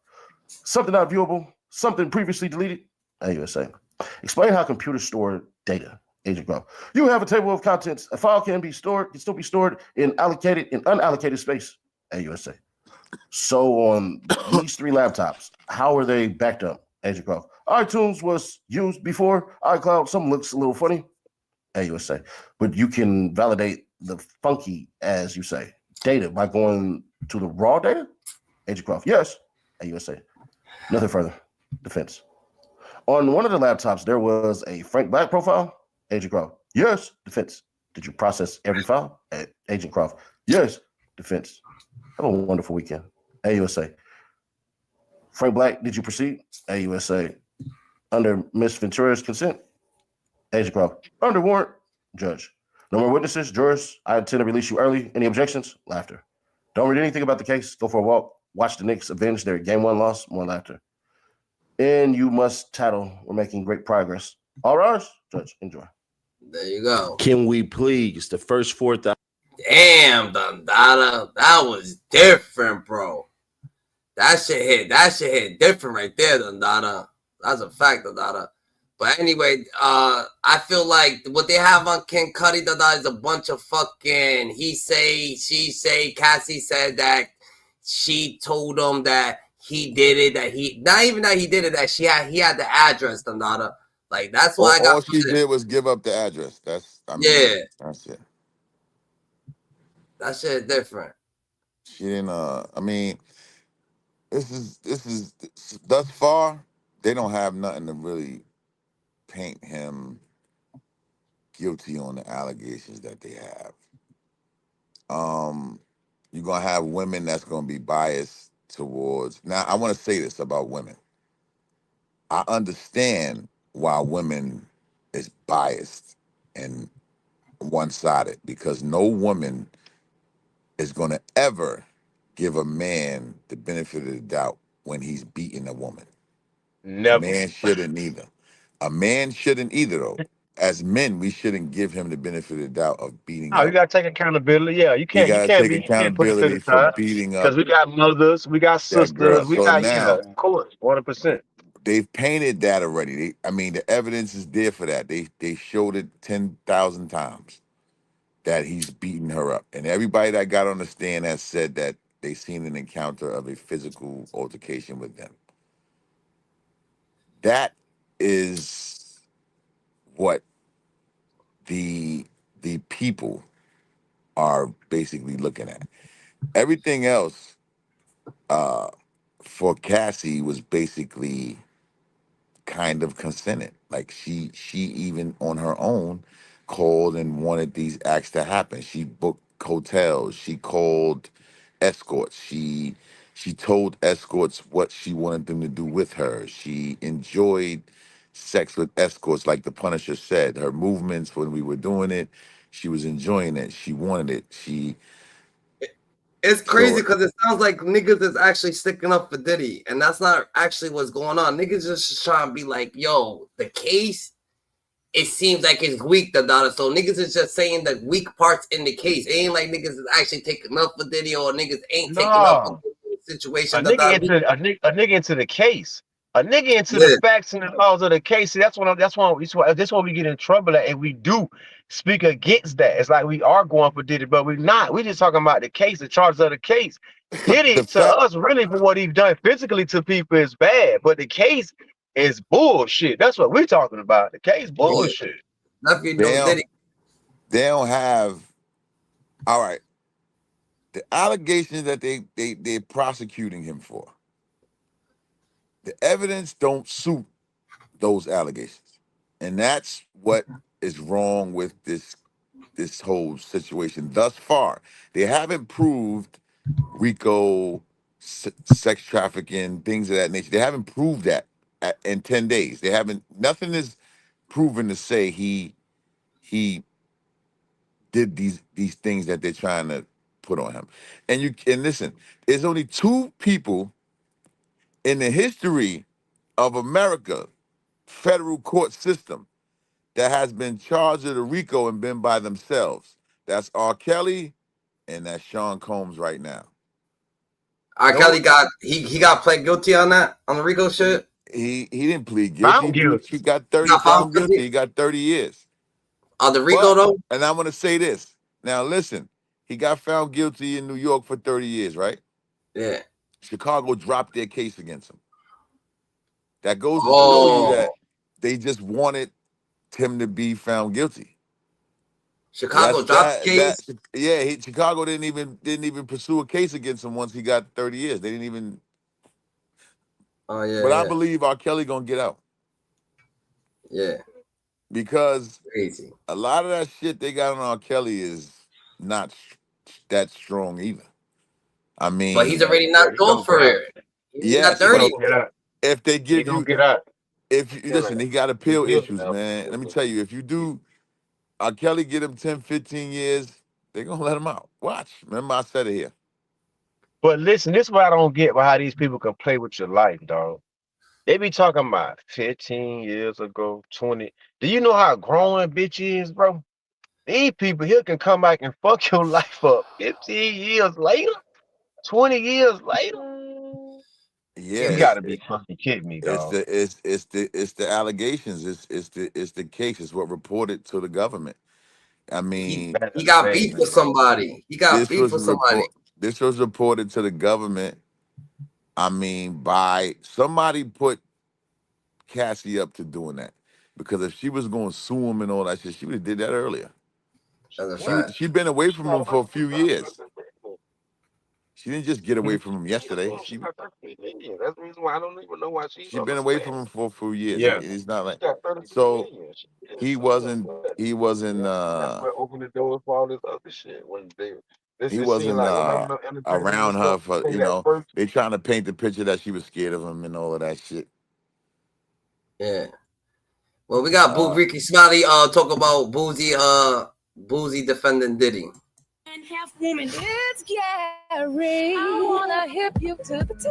Something not viewable, something previously deleted. AUSA. Explain how computers store data. Agent Croft. You have a table of contents. A file can still be stored in allocated and unallocated space. AUSA. So on these three laptops, how are they backed up? Agent Croft. iTunes was used before iCloud. Some looks a little funny. AUSA. But you can validate the funky, as you say, data by going to the raw data? Agent Croft. Yes. AUSA. Nothing further. Defense. On one of the laptops, there was a Frank Black profile. Agent Croft. Yes. Defense. Did you process every file? Agent Croft. Yes, defense. Have a wonderful weekend. AUSA. Frank Black, did you proceed? AUSA. Under Miss Ventura's consent? Agent Crow. Under warrant. Judge. No more witnesses. Jurors, I intend to release you early. Any objections? Laughter. Don't read anything about the case. Go for a walk. Watch the Knicks avenge their game one loss. More laughter. And you must tattle. We're making great progress. All rise. Judge, enjoy. There you go. Can we please the first 4,000? Damn, Dundada, that was different, bro. That shit hit different right there, Dundada. That's a fact, Dundada. But anyway, I feel like what they have on Ken Cudi, Dundada, is a bunch of fucking he say, she say. Cassie said that she told him that he did it, that he not even that he did it, that he had the address, Dundada. Like that's why I got. All she did was give up the address. That's that's it. That shit is different. She didn't. I mean, this is thus far they don't have nothing to really paint him guilty on the allegations that they have. You're gonna have women that's gonna be biased towards. Now, I want to say this about women. I understand why women is biased and one-sided because no woman is gonna ever give a man the benefit of the doubt when he's beating a woman. Never. A man shouldn't either. A man shouldn't either, though. As men, we shouldn't give him the benefit of the doubt of beating Oh, you up. gotta take accountability. Yeah, you can't take put it to accountability the for side beating up because we got mothers, we got that girl. sisters, we So got now of course, 100%. they've painted that already. I mean, the evidence is there for that. They showed it 10,000 times that he's beating her up, and everybody that got on the stand has said that they seen an encounter of a physical altercation with them. That is what the people are basically looking at. Everything else for Cassie was basically kind of consented. Like she even on her own called and wanted these acts to happen. She booked hotels. She called escorts. She told escorts what she wanted them to do with her. She enjoyed sex with escorts, like the Punisher said. Her movements when we were doing it, she was enjoying it. She wanted it. It's crazy because it sounds like niggas is actually sticking up for Diddy, and that's not actually what's going on. Niggas just trying to be like, yo, the case, it seems like it's weak, so niggas is just saying the weak parts in the case. It ain't like niggas is actually taking up for Diddy or niggas ain't taking up for the situation. A nigga into the case. A nigga into the facts and the laws of the case. See, that's why we get in trouble at, and we do speak against that. It's like we are going for Diddy, but we're not. We just talking about the case, the charges of the case. Diddy to us really for what he's done physically to people is bad, but the case is bullshit. That's what we're talking about. The case bullshit. Nothing Diddy. They don't have. All right. The allegations that they're prosecuting him for, the evidence don't suit those allegations, and that's what is wrong with this whole situation thus far. They haven't proved RICO, sex trafficking, things of that nature. They haven't proved that in 10 days. They haven't. Nothing is proven to say he did these things that they're trying to put on him. And listen, there's only two people in the history of America federal court system that has been charged with a RICO and been by themselves. That's R. Kelly and that's Sean Combs right now. R. Kelly got he got pled guilty on that, on the RICO shit. He didn't plead guilty. He got 30 found guilty. He got 30 years. On the RICO though? And I'm gonna say this. Now listen, he got found guilty in New York for 30 years, right? Yeah. Chicago dropped their case against him. That goes to show you that they just wanted him to be found guilty. Chicago dropped the case. Chicago didn't even pursue a case against him once he got 30 years. They didn't even. Oh yeah. But I believe R. Kelly gonna get out. Yeah. Because crazy. A lot of that shit they got on R. Kelly is not that strong either. I mean, but he's already not going for it. He's not yes, but 30. if they He give gonna you, get out. if you listen, he got appeal issues, man. Let me tell you, if you do, Kelly get him 10, 15 years, they're gonna let him out. Watch. Remember, I said it here. But listen, this is what I don't get by how these people can play with your life, dog. They be talking about 15 years ago, 20. Do you know how grown a bitch is, bro? These people here can come back and fuck your life up 15 years later, 20 years later. Yeah, You gotta be fucking kidding me, dog. it's the allegations. It's the case. It's what reported to the government. I mean, He got beef with somebody. He got this beef was with somebody. this was reported to the government. I mean, by somebody put Cassie up to doing that, because if she was going to sue him and all that shit, she would have did that earlier. That's a fact. She'd been away from him for a few years. She didn't just get away from him yesterday. That's the reason why I don't even know why she's She'd been away from him for a few years. Yeah. He's not like, She got 33 so million. he wasn't That's what opened the door for all this other shit. When this he just seemed wasn't like when I'm in the entertainment around and her stuff, for, say you that know, first. they trying to paint the picture that she was scared of him and all of that shit. Yeah. Well, we got Ricky Smiley talk about Boosie defending Diddy. And half woman, it's Gary. I wanna hip you to the T.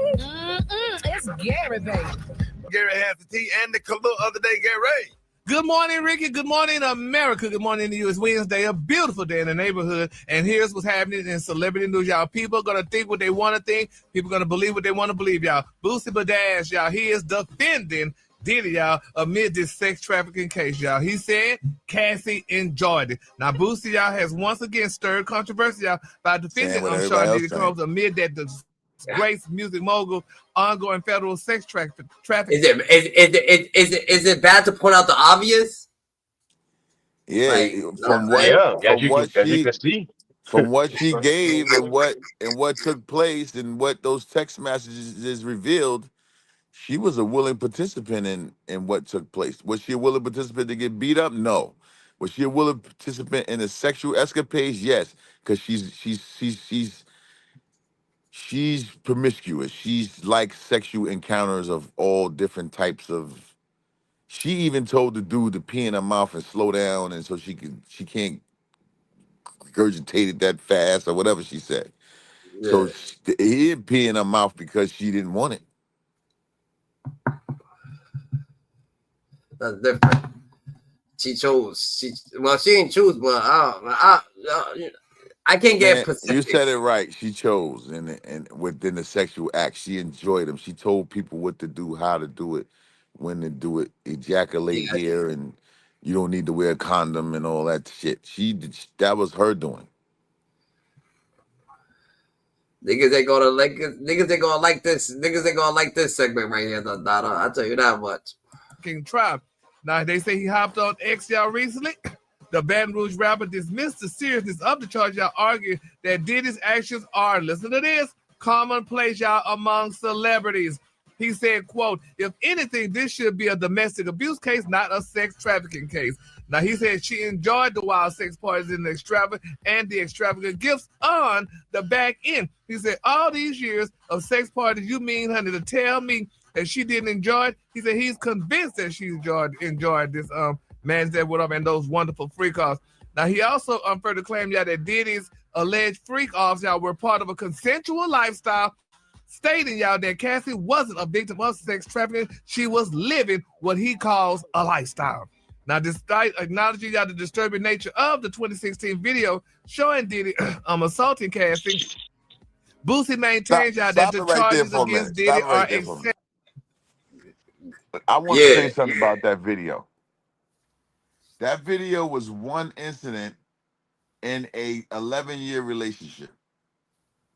It's Gary, baby. Gary has the tea and the color of the day, Gary. Good morning, Ricky. Good morning, America. Good morning to you. It's Wednesday, a beautiful day in the neighborhood. And here's what's happening in celebrity news, y'all. People are going to think what they want to think. People are going to believe what they want to believe, y'all. Boose Badass, y'all. He is defending Diddy, y'all, amid this sex trafficking case, y'all. He said Cassie enjoyed it. Now, Boose, y'all, has once again stirred controversy, y'all, by defending Sean Diddy Combs amid that disgraced music mogul ongoing federal sex trafficking. Is it bad to point out the obvious? Yeah, Like, from what she gave and what took place and what those text messages revealed, she was a willing participant in what took place. Was she a willing participant to get beat up? No. Was she a willing participant in a sexual escapades? Yes, because she's promiscuous. She's like sexual encounters of all different types of. She even told the dude to pee in her mouth and slow down, and so she can't regurgitate it that fast or whatever she said. Yeah. So he didn't pee in her mouth because she didn't want it. That's different. She chose. She didn't choose, but I can't get specific. You said it right. She chose, and within the sexual act, she enjoyed them. She told people what to do, how to do it, when to do it, ejaculate here, and you don't need to wear a condom and all that shit. That was her doing. Niggas ain't gonna like this. Niggas ain't gonna like this. Niggas ain't gonna like this segment right here, Dada. I'll tell you that much. King Tribe. Now they say he hopped on X, y'all, recently. The Baton Rouge rapper dismissed the seriousness of the charge, y'all, arguing that Diddy's actions are, listen to this, commonplace, y'all, among celebrities. He said, quote, if anything, this should be a domestic abuse case, not a sex trafficking case. Now, he said she enjoyed the wild sex parties and the extravagant gifts on the back end. He said, all these years of sex parties, you mean, honey, to tell me that she didn't enjoy it? He said he's convinced that she enjoyed this man's that went up and those wonderful freak offs. Now, he also further claimed, y'all, that Diddy's alleged freak offs, y'all, were part of a consensual lifestyle, stating, y'all, that Cassie wasn't a victim of sex trafficking. She was living what he calls a lifestyle. Now, despite acknowledging, y'all, the disturbing nature of the 2016 video showing Diddy assaulting Cassie, Boose maintains, y'all, that the charges against Diddy are accepted. I want to say something about that video. That video was one incident in a 11-year relationship.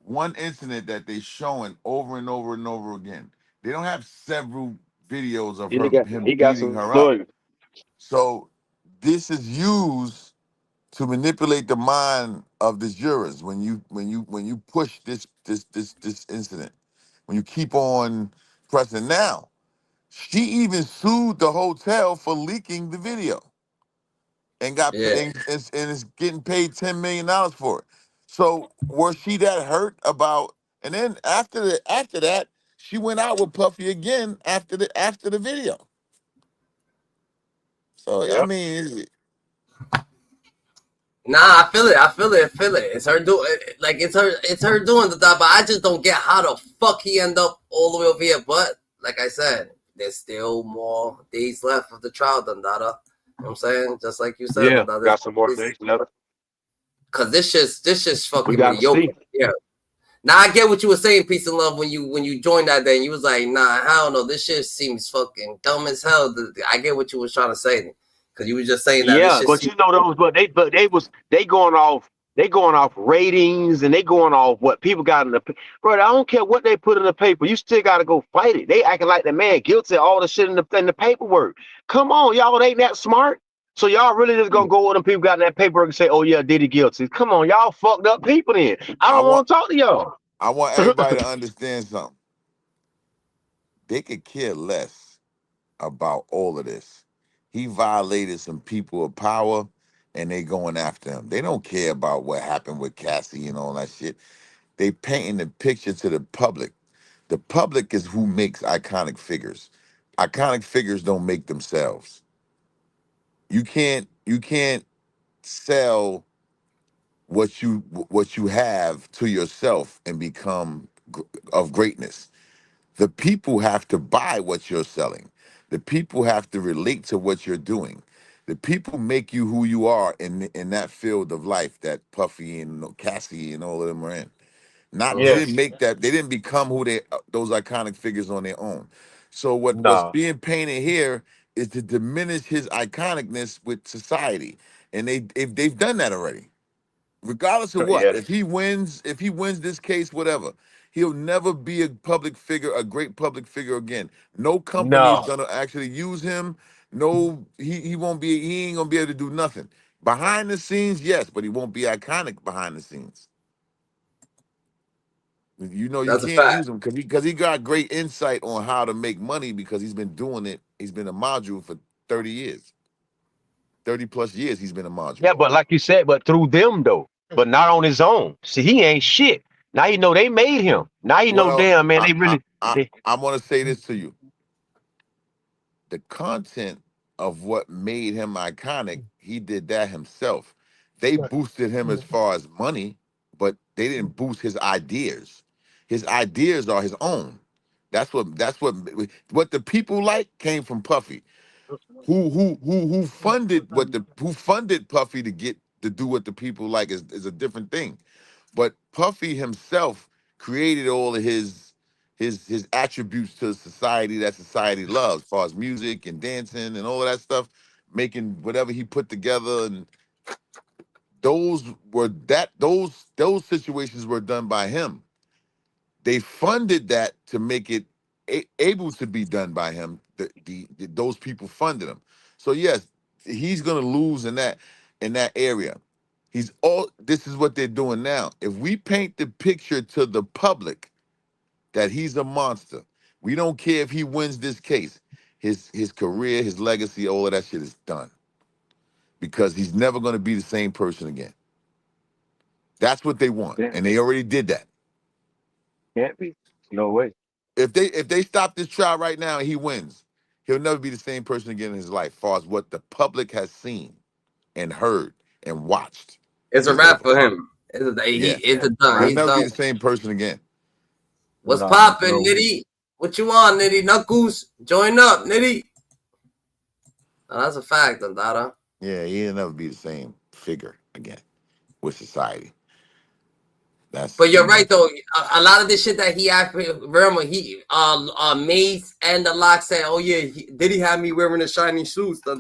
One incident that they showing over and over and over again. They don't have several videos of him beating her up. So this is used to manipulate the mind of the jurors when you push this incident. When you keep on pressing. Now, she even sued the hotel for leaking the video and got and is getting paid $10 million for it. So was she that hurt about? And then after that, she went out with Puffy again after the video. So I mean, Nah, I feel it. It's her doing, like it's her doing the stuff. But I just don't get how the fuck he end up all the way over here. But like I said, there's still more days left of the trial, Dundada. You know what I'm saying? Just like you said, Yeah, Dundada. got some more days left. Cause this just fucking gotta mediocre. see. Yeah. Now I get what you were saying, peace and love, when you joined that day and you was like, nah, hell no, this shit seems fucking dumb as hell. I get what you was trying to say. Cause you were just saying that this Yeah, shit but you know those, but they going off ratings and they going off what people got in the bro. I don't care what they put in the paper. You still got to go fight it. They acting like the man guilty of all the shit in the paperwork. Come on, y'all ain't that smart. So y'all really just gonna go with them people got in that paperwork and say, oh yeah, Diddy guilty. Come on, y'all fucked up people then. I don't want to talk to y'all. I want everybody to understand something. They could care less about all of this. He violated some people of power and they going after him. They don't care about what happened with Cassie and all that shit. They painting the picture to the public. The public is who makes iconic figures. Iconic figures don't make themselves. You can't sell what you have to yourself and become of greatness. The people have to buy what you're selling. The people have to relate to what you're doing. The people make you who you are in that field of life that Puffy and Cassie and all of them are in. They didn't make that. They didn't become who they those iconic figures on their own. So what's being painted here is to diminish his iconicness with society, and they've done that already. Regardless of what, if he wins this case, whatever, he'll never be a public figure, a great public figure again. No company is gonna actually use him. No, he won't be. He ain't gonna be able to do nothing behind the scenes. Yes, but he won't be iconic behind the scenes. You know, you That's a can't fact. use him because he got great insight on how to make money because he's been doing it. He's been a module for 30 years. 30 plus years he's been a module. Yeah, but like you said, but through them though, but not on his own. See, he ain't shit. Now you know they made him. Now you know, damn man, they really. I want to say this to you. The content of what made him iconic, he did that himself. They boosted him as far as money, but they didn't boost his ideas. His ideas are his own. That's what the people like came from Puffy. Who funded who funded Puffy to do what the people like is a different thing. But Puffy himself created all of his attributes to society that society loves, as far as music and dancing and all of that stuff, making whatever he put together, and those situations were done by him. They funded that to make it able to be done by him. Those people funded him. So yes, he's gonna lose in that area. This is what they're doing now. If we paint the picture to the public that he's a monster, we don't care if he wins this case. His career, his legacy, all of that shit is done. Because he's never gonna be the same person again. That's what they want. And they already did that. Can't be. No way. If they stop this trial right now and he wins, he'll never be the same person again in his life, as far as what the public has seen and heard and watched. It's a wrap for him. It's done. He'll He's never done. be the same person again. What's poppin', Nitty? What you on, Nitty? Knuckles? Join up, Nitty. Oh, that's a fact, Dada. Yeah, he'll never be the same figure again with society. But you're right though. A lot of this shit that he actually, remember, Mace and the Lock said, "Oh yeah, did he have me wearing the shiny suits?" That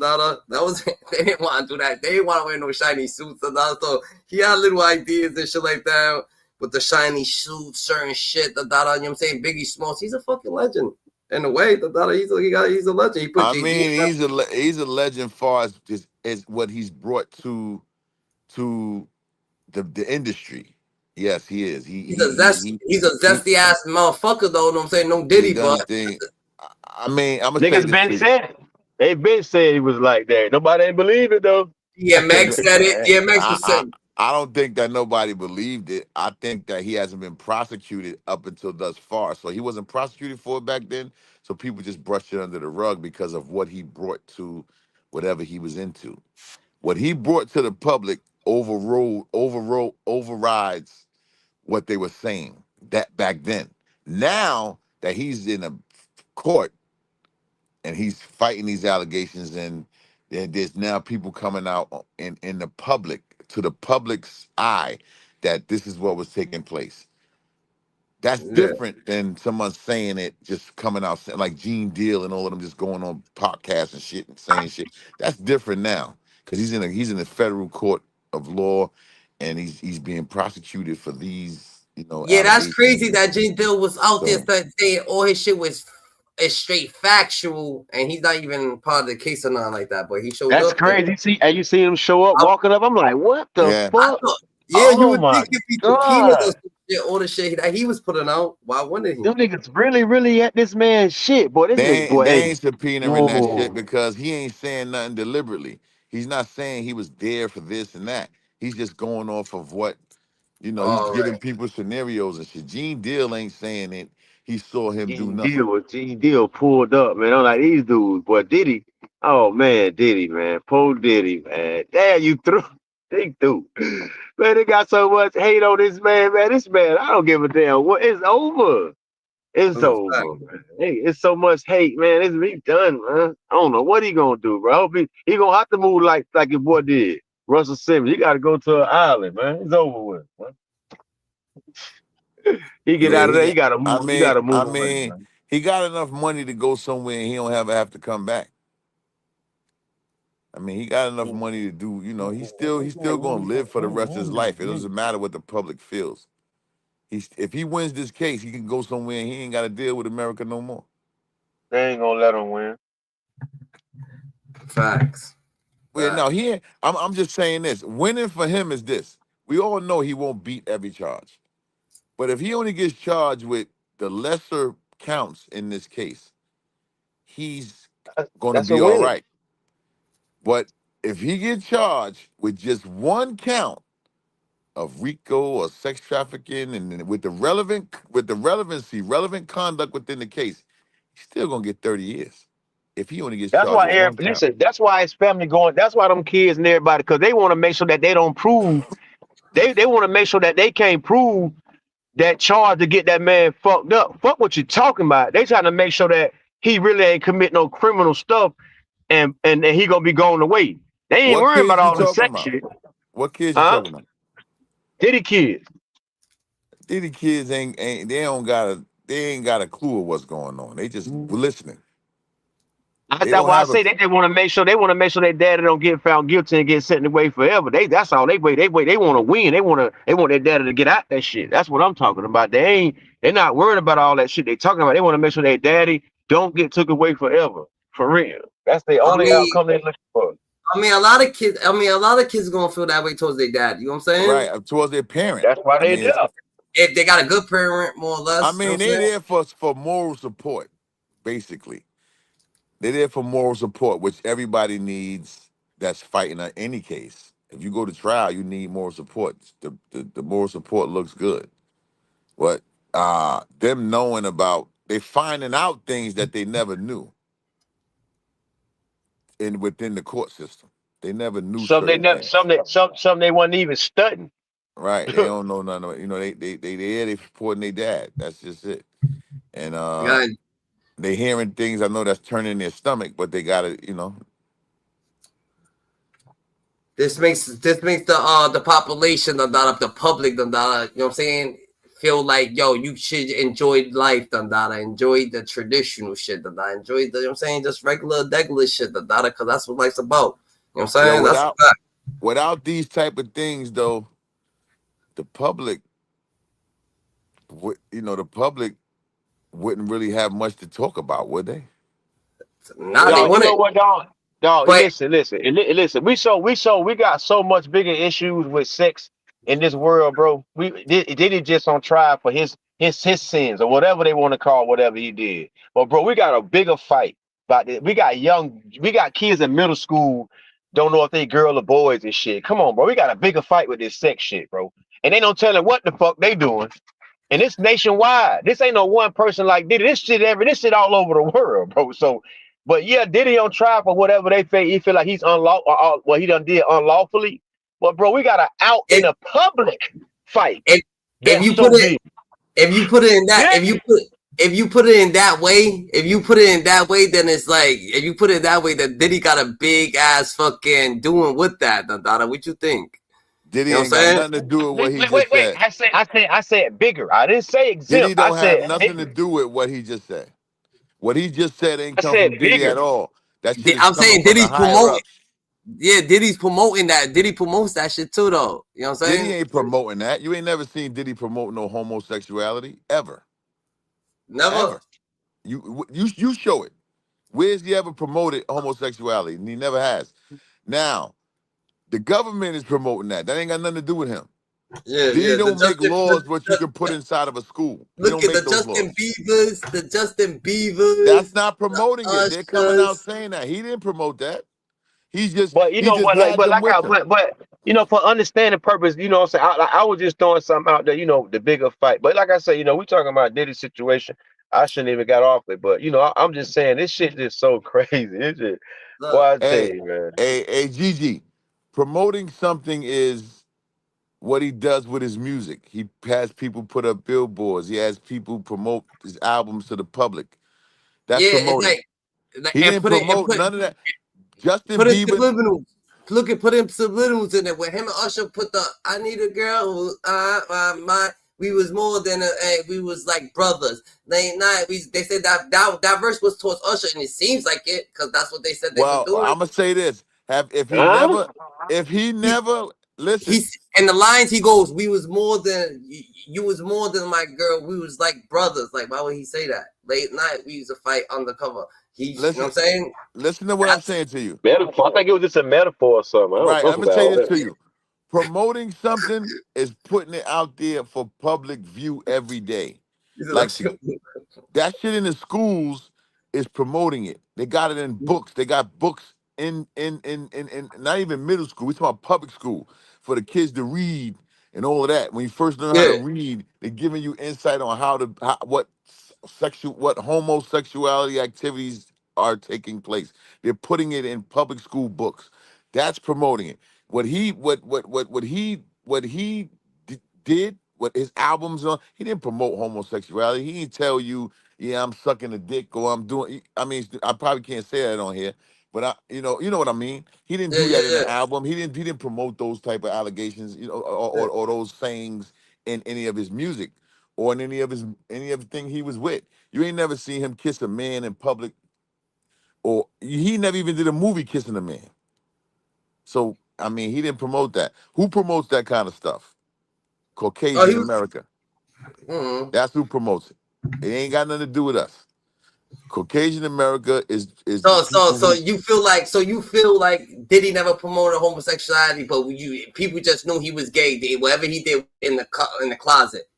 was they didn't want to do that. They didn't want to wear no shiny suits. So he had little ideas and shit like that with the shiny suits, certain shit. You know what I'm saying? Biggie Smalls, he's a fucking legend in a way. He's a legend. He's a legend far as what he's brought to the industry. Yes, he is. He's a zesty ass motherfucker though. You know what I'm saying? No Diddy, but I mean, I'm gonna say niggas been said it. They been said he was like that. Nobody ain't believe it though. DMX said it. DMX was saying. I don't think that nobody believed it. I think that he hasn't been prosecuted up until thus far. So he wasn't prosecuted for it back then. So people just brushed it under the rug because of what he brought to whatever he was into. What he brought to the public overrides what they were saying that back then. Now that he's in a court and he's fighting these allegations, and there's now people coming out in the public, to the public's eye, that this is what was taking place. That's different than someone saying it, just coming out like Gene Deal and all of them just going on podcasts and shit and saying shit. That's different now because he's in a federal court of law, and he's being prosecuted for these Yeah, that's allegations. crazy that Gene Dill was out there So saying all his shit was is straight factual, and he's not even part of the case or nothing like that. But he showed That's up there. crazy. See, and you see him show up, walking up. I'm like, what the yeah, I fuck? thought, yeah, you Oh would my think if he subpoenaed god. us shit, all the shit that he was putting out, why wouldn't he? Them niggas really at this man's shit, boy. This nigga, boy, they hey, ain't subpoenaing that shit whoa. because he ain't saying nothing deliberately. He's not saying he was there for this and that. He's just going off of what he's All right, giving people scenarios and shit. Gene Deal ain't saying it. He saw him do nothing. Gene Deal pulled up, man. I'm like, these dudes, boy, Diddy. Oh man, Diddy, man. Poor Diddy, man. Damn, you threw. They threw. Man, they got so much hate on this man, man. This man, I don't give a damn. What? It's over. It's that's a fact. over, man. Hey, it's so much hate, man. He done, man. I don't know what he gonna do, bro. I hope he gonna have to move like your boy did. Russell Simmons. He gotta go to an island, man. It's over with, man. He get Yeah, out of there. He gotta move. He gotta I move away, mean, man. he got enough money to go somewhere and he don't have to come back. I mean, he got enough money to do, he's still gonna live for the rest of his life. It doesn't matter what the public feels. If he wins this case, he can go somewhere and he ain't got to deal with America no more. They ain't gonna let him win. Facts. Well, no, I'm just saying this. Winning for him is this. We all know he won't beat every charge. But if he only gets charged with the lesser counts in this case, he's going to That's a be all win. right. But if he gets charged with just one count of RICO or sex trafficking, and with the relevant conduct within the case, he's still gonna get 30 years if he only gets That's charged why with one count. listen, that's why his family going, that's why them kids and everybody, because they want to make sure that they don't prove, they want to make sure that they can't prove that charge to get that man fucked up. Fuck what you talking about. They trying to make sure that he really ain't commit no criminal stuff and he gonna be going away. They ain't What worrying about kids you all the talking sex about? shit. What kids you Huh? talking about? Diddy kids. Diddy kids ain't they ain't got a clue of what's going on. They just listening. They That's don't why I have a say they want to make sure their daddy don't get found guilty and get sent away forever. That's all they wait. They want to win. They want their daddy to get out that shit. That's what I'm talking about. They're not worried about all that shit they talking about. They want to make sure their daddy don't get took away forever. For real. That's the I only mean, outcome they're looking for. a lot of kids. A lot of kids gonna feel that way towards their dad. You know what I'm saying? right towards their parent. That's why I they mean, there. If they got a good parent, more or I less. You know mean, what I'm they saying? there for moral support, basically. They're there for moral support, which everybody needs that's fighting in any case. If you go to trial, you need moral support. The moral support looks good. But them knowing about, they finding out things that they never knew within the court system. They never knew Some they certain never things. some they wasn't even studying. Right. They don't know none of it. They supporting their dad. That's just it. And God, they hearing things I know that's turning their stomach, but they gotta, this makes the population, the public, you know what I'm saying, feel like, yo, you should enjoy life, enjoy the traditional shit, enjoy the, you know what I'm saying, just regular shit, because that's what life's about. You know what I'm yo, saying? That's a fact. without these type of things though, the public the public wouldn't really have much to talk about, would they? Nah, they Dog, you want know it. what, dog? Dog, But listen. We got so much bigger issues with sex in this world, bro. Diddy just on trial for his sins or whatever they want to call whatever he did. But bro, we got a bigger fight about this. We got kids in middle school don't know if they girl or boys and shit. Come on, bro. We got a bigger fight with this sex shit, bro. And they don't tell them what the fuck they doing. And it's nationwide. This ain't no one person like Diddy. This shit all over the world, bro. So, but yeah, Diddy on trial for whatever they feel. He feel like he's unlawful. Well, he done did unlawfully. But bro, we got an out in a public fight. If That's you so put it, big. if you put it in that, if you put it in that way, then it's like, if you put it that way, that Diddy got a big ass fucking doing with that. Dada, what you think? Diddy You know ain't what I'm got saying? nothing to do with what he Wait. just said. I said bigger. I didn't say Diddy exempt. I don't have said nothing to bigger. do with what he just said. What he just said ain't I come from said Diddy bigger. at all. That shit is I'm coming saying from the Diddy's higher promoting. ups. Yeah, Diddy's promoting that. Diddy promotes that shit too, though. You know what I'm saying? Diddy ain't promoting that. You ain't never seen Diddy promote no homosexuality ever. Never. Ever. You show it. Where's he ever promoted homosexuality? And he never has. Now, the government is promoting that. That ain't got nothing to do with him. Yeah, Diddy yeah. don't make laws what you can put inside of a school. He Look don't at the make those Justin laws. Biebers, That's the not promoting it. They're coming out Ushers. saying that. He didn't promote that. He But you know just what, like, had but them like with him. but you know, for understanding purpose, you know what I'm saying? I was just throwing something out there, you know, the bigger fight. But like I said, you know, we talking about Diddy's situation. I shouldn't even got off it, but you know, I'm just saying this shit is so crazy. It's just, boy, I tell Hey, you, man. hey, Gigi, promoting something is what he does with his music. He has people put up billboards. He has people promote his albums to the public. That's Yeah, it's promoting. like He and didn't promote none of that. Justin put in Bieber. subliminals. Look at put in subliminals in it where him and Usher put the I need a girl who we was more than we was like brothers. They said that verse was towards Usher, and it seems like it because that's what they said they was Well, doing. I'm gonna say this: if Huh? he never listen, He's in the lines he goes, we was more than you was more than my girl, we was like brothers. Like, why would he say that? Late night, we used to fight undercover. You know what I'm saying? listen to what I'm saying to you. Metaphor. I think it was just a metaphor or something. I don't Right, know I'm gonna say about this that. to you. Promoting something is putting it out there for public view every day. Like that shit in the schools is promoting it. They got it in books. They got books in not even middle school. We talking about public school for the kids to read and all of that. When you first learn how to read, they're giving you insight on what homosexuality activities are taking place. They're putting it in public school books. That's promoting it. Did, what his albums on, he didn't promote homosexuality. He didn't tell you, yeah, I'm sucking a dick or I'm doing. I mean, I probably can't say that on here, but you know what I mean. He didn't do that in the album. He didn't promote those type of allegations, or those sayings in any of his music or in any of the thing he was with. You ain't never seen him kiss a man in public, or he never even did a movie kissing a man. So I mean, he didn't promote that. Who promotes that kind of stuff? Caucasian America. That's who promotes it. It ain't got nothing to do with us. Caucasian America is the people So who. you feel like Diddy never promoted homosexuality, but people just knew he was gay. Whatever he did in the closet.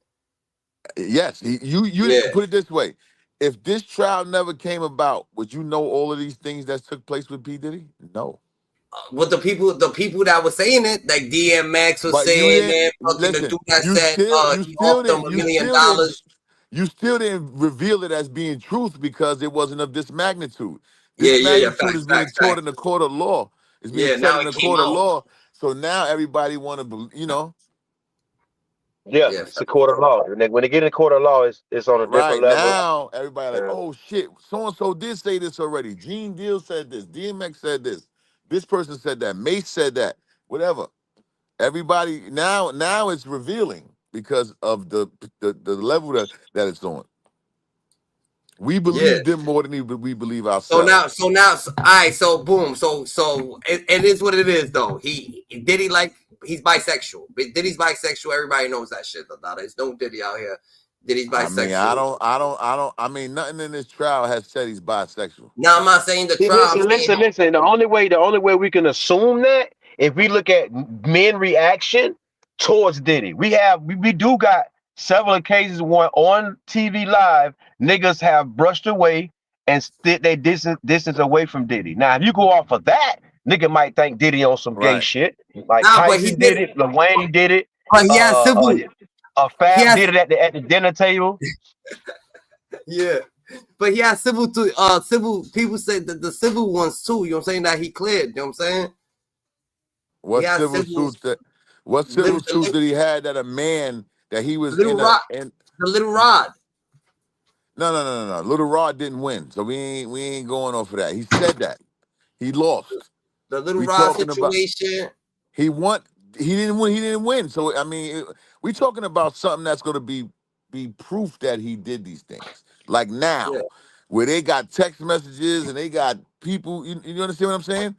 Yes, you didn't put it this way. If this trial never came about, would you know all of these things that took place with P. Diddy? No. With the people that were saying it, like DMX was But you saying didn't it, fucking the listen. dude that said he offered them $1 million. You still didn't reveal it as being truth because it wasn't of this magnitude. This Yeah. magnitude is being taught in the court of law. It's being Yeah, said now in it the came court of out. law. So now everybody want to, Yeah, it's a court of law. And then when they get in the court of law, it's on a different Right level. now, everybody like, oh shit, so and so did say this already. Gene Deal said this. DMX said this. This person said that. Mace said that. Whatever. Everybody now it's revealing because of the level that it's on. We believe them more than we believe So now, ourselves. all right. So boom. So it is what it is, though. Diddy he's bisexual. Diddy's bisexual. Everybody knows that shit. There's no Diddy out here. Diddy's I mean, bisexual. I mean, nothing in this trial has said he's bisexual. Now I'm not saying the See, trial. listen. The only way we can assume that if we look at men reaction towards Diddy, we do got several occasions when on TV live niggas have brushed away and they distance away from Diddy. Now, if you go off of that, nigga might think Diddy on some gay Right. shit. Like Nah, but he Tyson did did. it, Lil Wayne did it, But he has civil. He Fab has, did it at the dinner table. yeah. But he has civil to civil. People say that the civil ones too. You know what I'm saying? That he cleared. You know what I'm saying? What has civil civils. suits that? What civil suits did he had that a man that he was Little Rod. The Little Rod. No. Little Rod didn't win, so we ain't going off of that. He said that he lost. The Little We Rod talking about situation. he won. He didn't win. He didn't win. So I mean, we talking about something that's going to be proof that he did these things. Like now, Yeah. where they got text messages and they got people. You understand what I'm saying?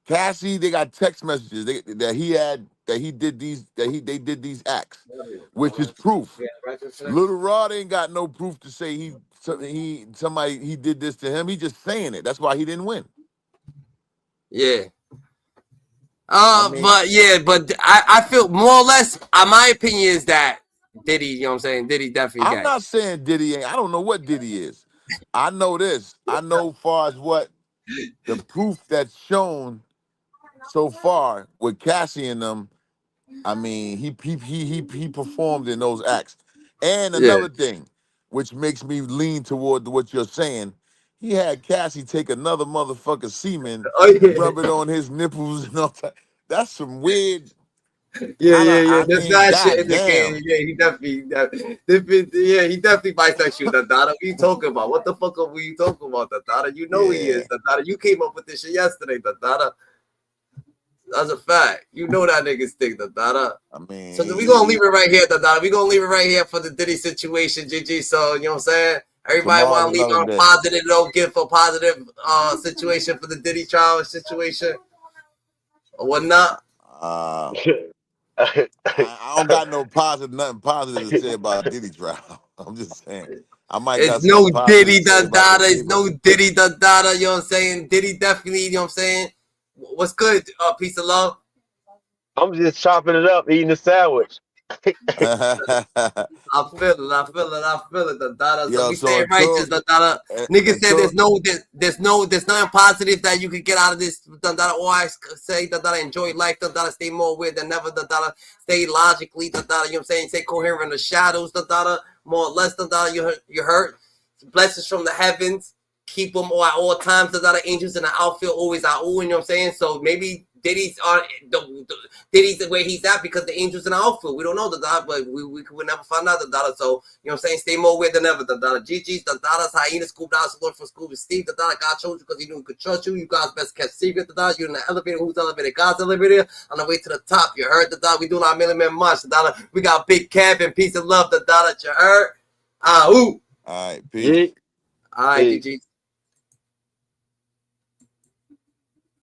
Cassie, they got text messages that he did these acts, which is proof. Little Rod ain't got no proof to say he did this to him. He just saying it. That's why he didn't win. Yeah. I mean, but I feel more or less. My opinion is that Diddy. You know what I'm saying? Diddy definitely. I'm not saying Diddy ain't. I don't know what Diddy is. I know this. I know far as what the proof that's shown so far with Cassie and them. I mean, he performed in those acts. And Yeah. another thing, which makes me lean toward what you're saying, he had Cassie take another motherfucker semen, rub it on his nipples and all that. That's some weird. Yeah. I That's mean, that shit goddamn. indicated. Yeah, he definitely bisexual. The Dada. What you talking about? What the fuck are we talking about? The Dada. You know he Yeah. is. The Dada. You came up with this shit yesterday. The Dada. That's a fact. You know that nigga stick. The Dada. I mean, So we gonna leave it right here. The Dada. We gonna leave it right here for the Diddy situation, GG. So you know what I'm saying. Everybody tomorrow's want to leave another on a day. positive note, give for positive situation for the Diddy trial situation or whatnot. I don't got nothing positive to say about Diddy trial. I'm just saying. I might got It's no something positive Diddy to say the about Dada. that It's no Diddy the Dada. You know what I'm saying? Diddy definitely. You know what I'm saying? What's good? Peace of love. I'm just chopping it up, eating a sandwich. I feel it. The Dada. So Yo, we so stay righteous. The Dada. Niggas said there's nothing positive that you could get out of this. The Dada. Or I say the Dada enjoy life. The Dada stay more weird than never. The Dada stay logically. The Dada. You know what I'm saying? Stay coherent in the shadows. The Dada. More or less. The Dada. You hurt. Blessings from the heavens. Keep them all at all times. The Dada angels in the outfield always are. You know what I'm saying? So maybe Diddy's on Diddy's where he's at because the angels in the outfield. We don't know the Dada, but we would never find out the Dada. So you know what I'm saying? Stay more weird than ever. The Dada. GG's, the Dada's hyena, Scoop Dada, Salute for Scoop Steve. The Dada, God chose you because he knew he could trust you. You guys best kept secret. The Dada, you're in the elevator. Who's elevator? God's elevator. On the way to the top, you heard the Dada. We doing our million march. The Dada. We got big cabin, peace and love. The Dada, you heard. All right, peace. All right, GG.